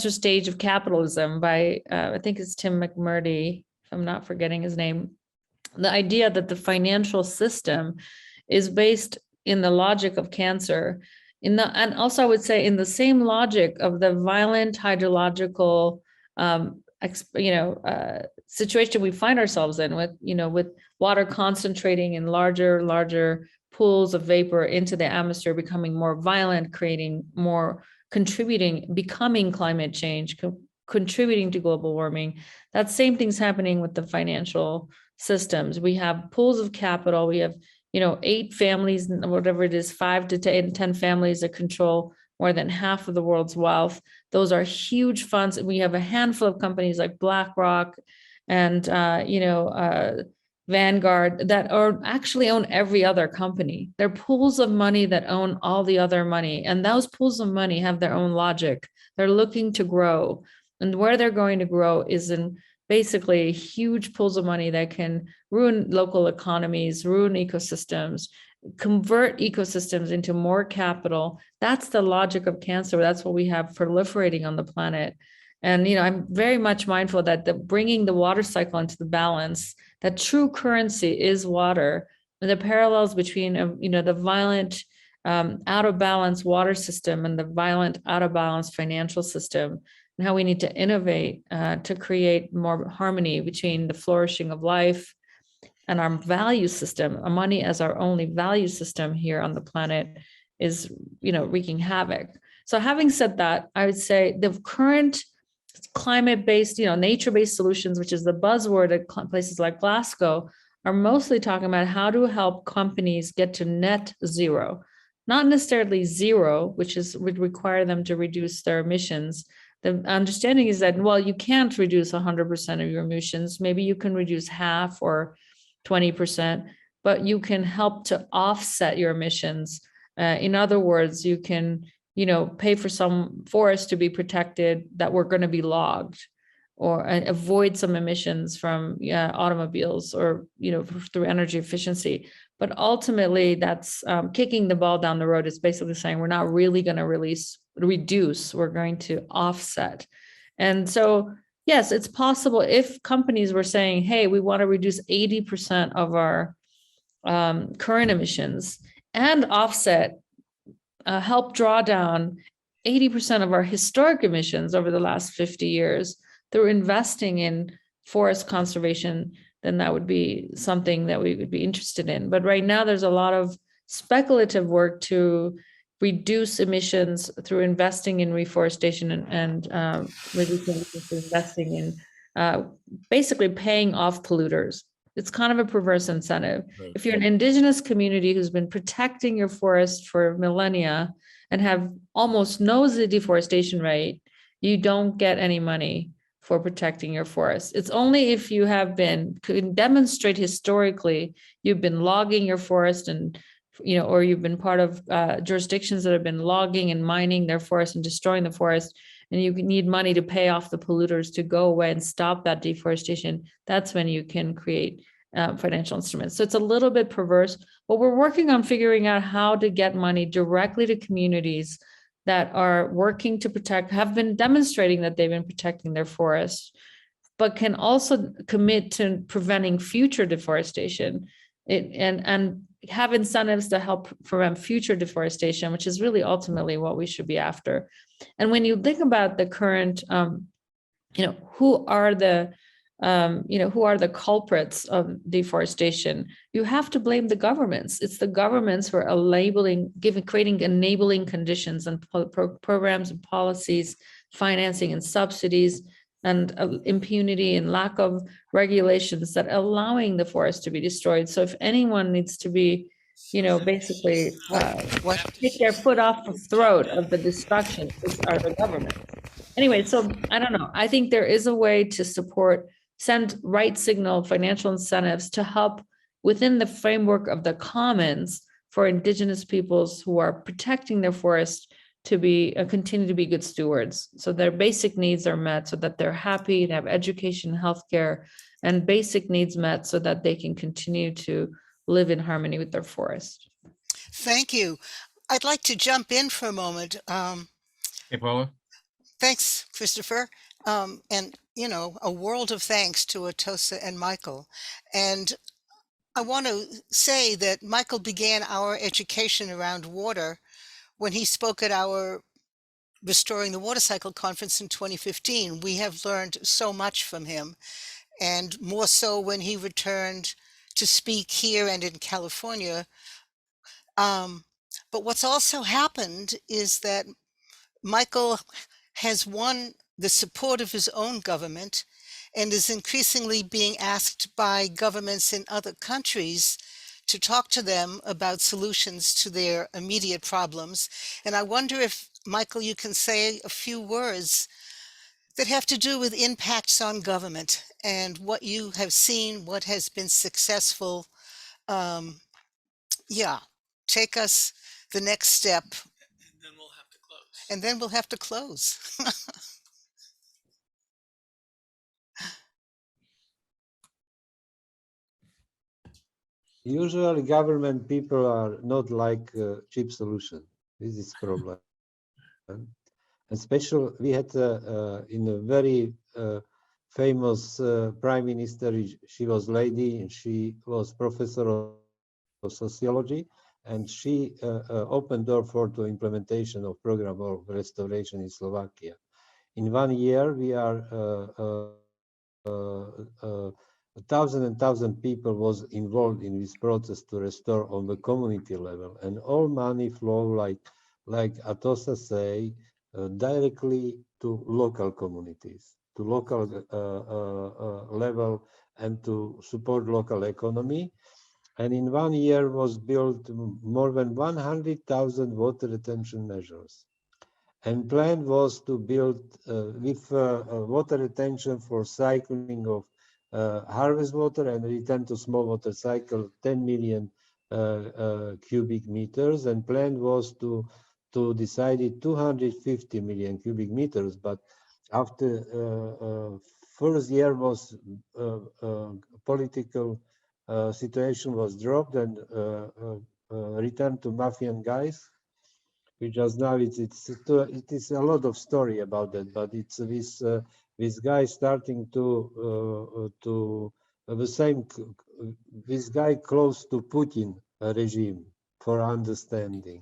stage of capitalism by, I think it's Tim McMurdy, if I'm not forgetting his name. The idea that the financial system is based in the logic of cancer, and also I would say in the same logic of the violent hydrological, situation we find ourselves in with, you know, with water concentrating in larger pools of vapor into the atmosphere, becoming more violent, creating more, contributing, becoming climate change, contributing to global warming. That same thing's happening with the financial systems. We have pools of capital. We have, you know, 8 families, whatever it is, 5 to 10 families that control more than half of the world's wealth. Those are huge funds. We have a handful of companies like BlackRock and, Vanguard that are actually own every other company. They're pools of money that own all the other money. And those pools of money have their own logic. They're looking to grow. And where they're going to grow is in basically huge pools of money that can ruin local economies, ruin ecosystems, convert ecosystems into more capital. That's the logic of cancer. That's what we have proliferating on the planet. And, you know, I'm very much mindful that bringing the water cycle into the balance, that true currency is water, and the parallels between, the violent out of balance water system and the violent out of balance financial system, and how we need to innovate to create more harmony between the flourishing of life and our value system. Our money as our only value system here on the planet is, wreaking havoc. So having said that, I would say the current climate-based, nature-based solutions, which is the buzzword at places like Glasgow, are mostly talking about how to help companies get to net zero, not necessarily zero, which would require them to reduce their emissions. The understanding is that, well, you can't reduce 100% of your emissions. Maybe you can reduce half or 20%, but you can help to offset your emissions. In other words, you can pay for some forests to be protected that were going to be logged, or avoid some emissions from automobiles, or through energy efficiency. But ultimately, that's kicking the ball down the road. It's basically saying we're not really going to reduce, we're going to offset. And so, yes, it's possible if companies were saying, hey, we want to reduce 80% of our current emissions and offset, help draw down 80% of our historic emissions over the last 50 years through investing in forest conservation, then that would be something that we would be interested in. But right now, there's a lot of speculative work to reduce emissions through investing in reforestation and reducing emissions through investing in basically paying off polluters. It's kind of a perverse incentive. Right. If you're an indigenous community who's been protecting your forest for millennia and have almost no deforestation rate, you don't get any money for protecting your forest. It's only if you have can demonstrate historically you've been logging your forest and or you've been part of jurisdictions that have been logging and mining their forest and destroying the forest, and you need money to pay off the polluters to go away and stop that deforestation, that's when you can create financial instruments. So it's a little bit perverse, but we're working on figuring out how to get money directly to communities that are working to protect, have been demonstrating that they've been protecting their forests, but can also commit to preventing future deforestation and have incentives to help prevent future deforestation, which is really ultimately what we should be after. And when you think about the current, who are the culprits of deforestation, you have to blame the governments. It's the governments who are creating enabling conditions and programs and policies, financing and subsidies, and impunity and lack of regulations that allowing the forest to be destroyed. So if anyone needs to be, basically take their foot off the throat of the destruction, are the governments. Anyway, so I don't know. I think there is a way to send right signal financial incentives to help within the framework of the commons for indigenous peoples who are protecting their forests to be continue to be good stewards. So their basic needs are met so that they're happy, they have education, healthcare, and basic needs met so that they can continue to live in harmony with their forest. Thank you. I'd like to jump in for a moment. Hey, Paula. Thanks, Christopher. And, a world of thanks to Atossa and Michal. And I want to say that Michal began our education around water when he spoke at our Restoring the Water Cycle conference in 2015. We have learned so much from him, and more so when he returned to speak here and in California. But what's also happened is that Michal has won the support of his own government and is increasingly being asked by governments in other countries to talk to them about solutions to their immediate problems. And I wonder if, Michal, you can say a few words that have to do with impacts on government and what you have seen, what has been successful. Take us the next step. And then we'll have to close. And then we'll have to close. Usually government people are not like cheap solution. This is problem. Especially we had in a very famous prime minister, she was lady and she was professor of sociology, and she opened door for the implementation of program of restoration in Slovakia. In 1 year, we are 1,000 people was involved in this process to restore on the community level, and all money flow like Atossa say directly to local communities, to local level, and to support local economy. And in 1 year was built more than 100,000 water retention measures. And plan was to build with water retention for cycling of harvest water and return to small water cycle 10 million cubic meters. And plan was to decide 250 million cubic meters. But after first year was political situation was dropped and returned to mafian guys, which just now it is a lot of story about that, but it's this guy starting to the same, this guy close to Putin regime for understanding,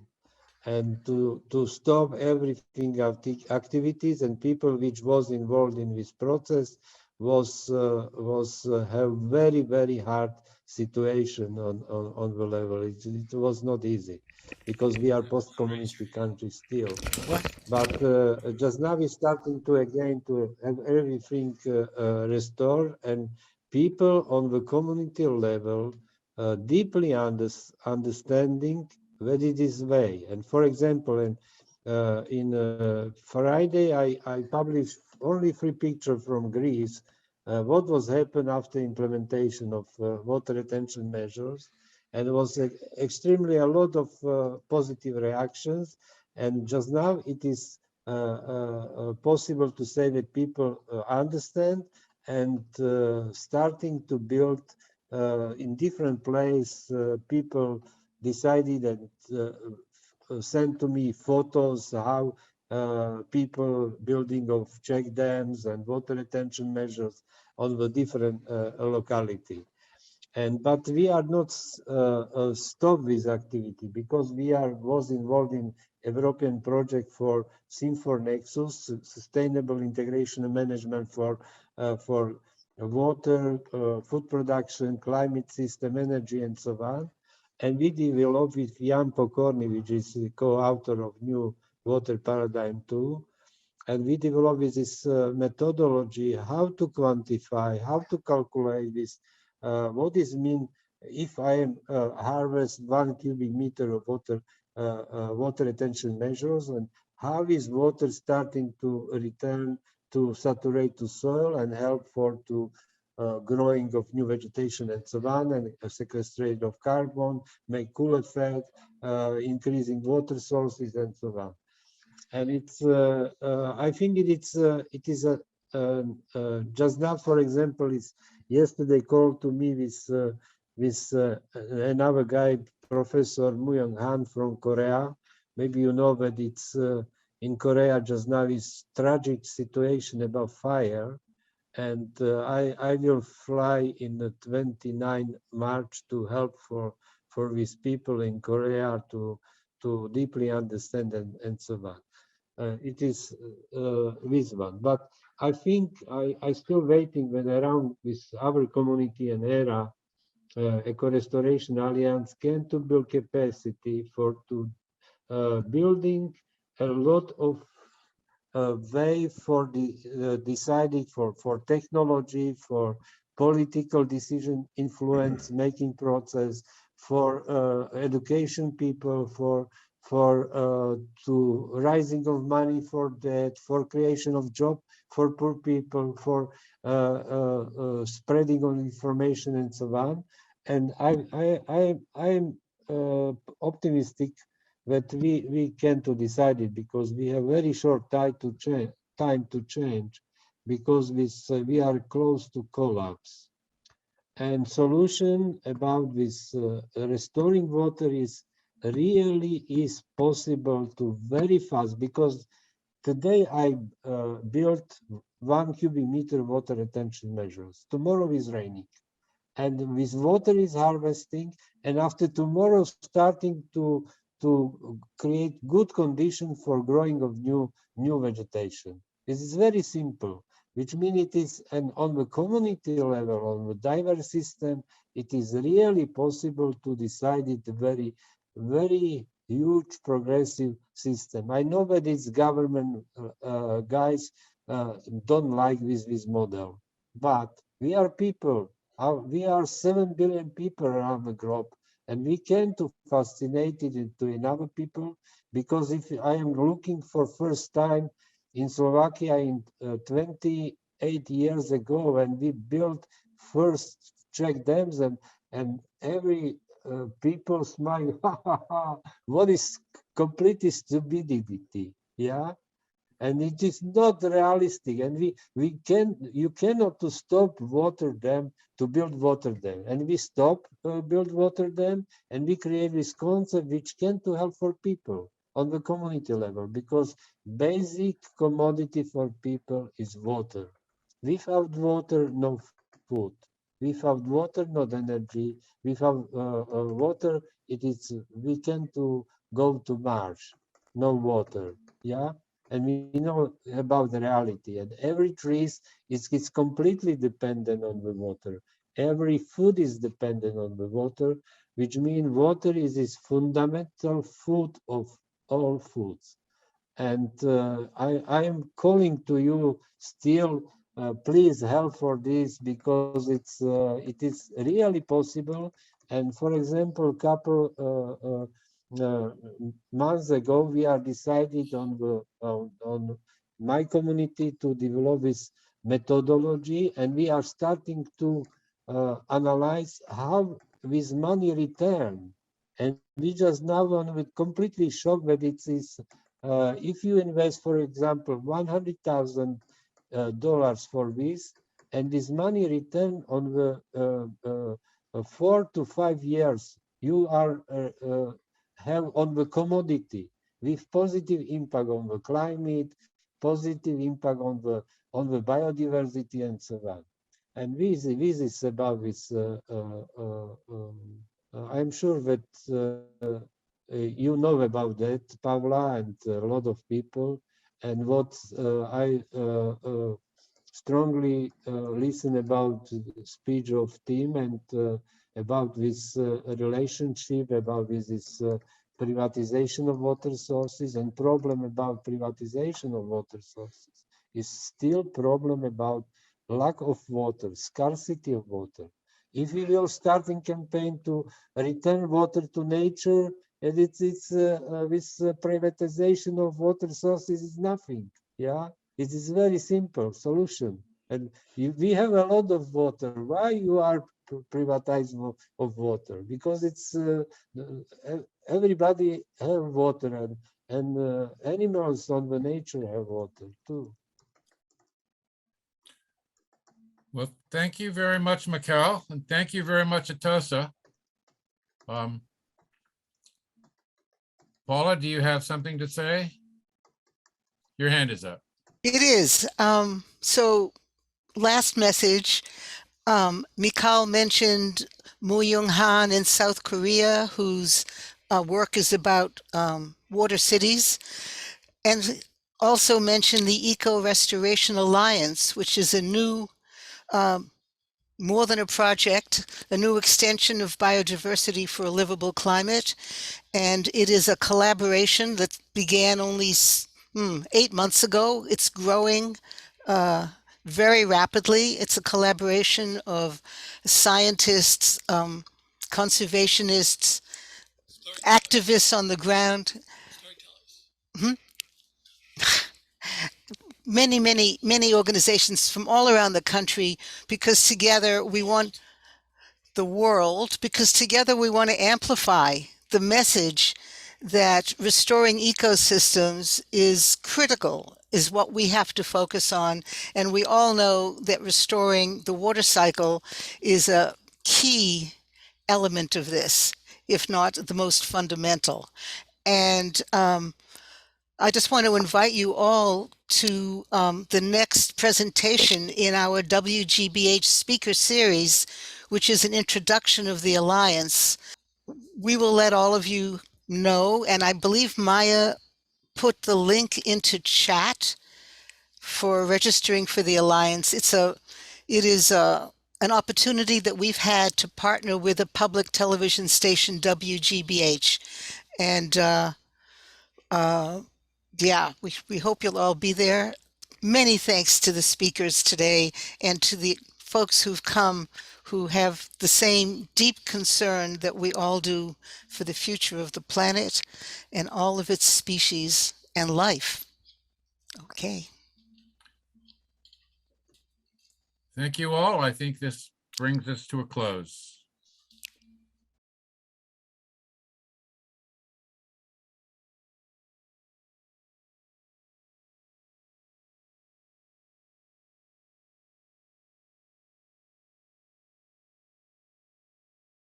and to stop everything activities, and people which was involved in this process was have very hard situation on the level. It was not easy because we are post-communist country still. But just now we're starting to again to have everything restored, and people on the community level deeply understanding that it is way. And for example, in Friday, I published only 3 pictures from Greece. What was happened after implementation of water retention measures, and it was extremely a lot of positive reactions. And just now it is possible to say that people understand and starting to build in different places. People decided and sent to me photos how people building of check dams and water retention measures on the different locality. But we are not stop this activity because was involved in European project for SIM4 Nexus, sustainable integration and management for water, food production, climate system, energy, and so on. And we developed with Jan Pokorny, which is the co-author of New Water Paradigm 2. And we developed with this methodology how to quantify, how to calculate this. What does mean if I am harvest 1 cubic meter of water, water retention measures, and how is water starting to return to saturate to soil and help for to growing of new vegetation and so on, and sequestration of carbon, make cool effect, increasing water sources and so on. And it's I think it is a just now, for example, is yesterday called to me with another guy, Professor Myung Han from Korea. Maybe you know that it's in Korea just now is tragic situation about fire, and I will fly in the 29 March to help for these people in Korea to deeply understand and so on. It is this one, but I think I still waiting when around with our community and ERA, Eco Restoration Alliance can to build capacity for to building a lot of way for the deciding for technology, for political decision influence making process, for education people, for to rising of money for that, for creation of job for poor people, for spreading of information and so on. And I'm optimistic that we can to decide it because we have very short time to change because we are close to collapse. And solution about this restoring water is really is possible to very fast because today I built 1 cubic meter water retention measures. Tomorrow is raining, and with water is harvesting, and after tomorrow starting to create good condition for growing of new vegetation. This is very simple, which means it is, and on the community level, on the diverse system, it is really possible to decide it very, very huge progressive system. I know that it's government guys don't like this model, but we are people. We are 7 billion people around the globe, and we can to fascinate it into another people, because if I am looking for first time in Slovakia in 28 years ago when we built first check dams, and every people smile, what is complete stupidity, yeah? And it is not realistic, and you cannot to stop water dam to build water dam, and we stop build water dam, and we create this concept which can to help for people on the community level, because basic commodity for people is water. Without water, no food. Without water, not energy. Without water, we can to go to Mars, no water, yeah. And we know about the reality, and every tree is completely dependent on the water. Every food is dependent on the water, which means water is this fundamental food of all foods. And I am calling to you still, please help for this, because it is really possible. And for example, a couple months ago, we are decided on my community to develop this methodology, and we are starting to analyze how this money return. And we just now on completely shocked that it is if you invest, for example, $100,000 for this, and this money return on the 4 to 5 years, you are have on the commodity with positive impact on the climate, positive impact on the biodiversity, and so on. And this is about this. I'm sure that you know about that, Paula, and a lot of people. And what I strongly listen about the speech of Tim, and about this relationship, about this privatization of water sources, and problem about privatization of water sources is still problem about lack of water, scarcity of water. If we will start a campaign to return water to nature, and it's this privatization of water sources is nothing. Yeah, it is very simple solution. And we have a lot of water. Why you are privatizing of water? Because it's everybody have water, and animals on the nature have water too. Well, thank you very much, Michal, and thank you very much, Atossa. Paula, do you have something to say? Your hand is up. It is. So last message, Michal mentioned Moo Young Han in South Korea, whose work is about water cities, and also mentioned the Eco Restoration Alliance, which is a new, more than a project, a new extension of Biodiversity for a Livable Climate. And it is a collaboration that began only 8 months ago. It's growing very rapidly. It's a collaboration of scientists, conservationists, activists on the ground. Many organizations from all around the country, because together we want the world, because together we want to amplify the message that restoring ecosystems is critical, is what we have to focus on. And we all know that restoring the water cycle is a key element of this, if not the most fundamental. And I just want to invite you all to the next presentation in our WGBH speaker series, which is an introduction of the Alliance. We will let all of you know, and I believe Maya put the link into chat for registering for the Alliance. It is an opportunity that we've had to partner with a public television station, WGBH, and yeah, we hope you'll all be there. Many thanks to the speakers today, and to the folks who've come who have the same deep concern that we all do for the future of the planet and all of its species and life. Okay. Thank you all. I think this brings us to a close.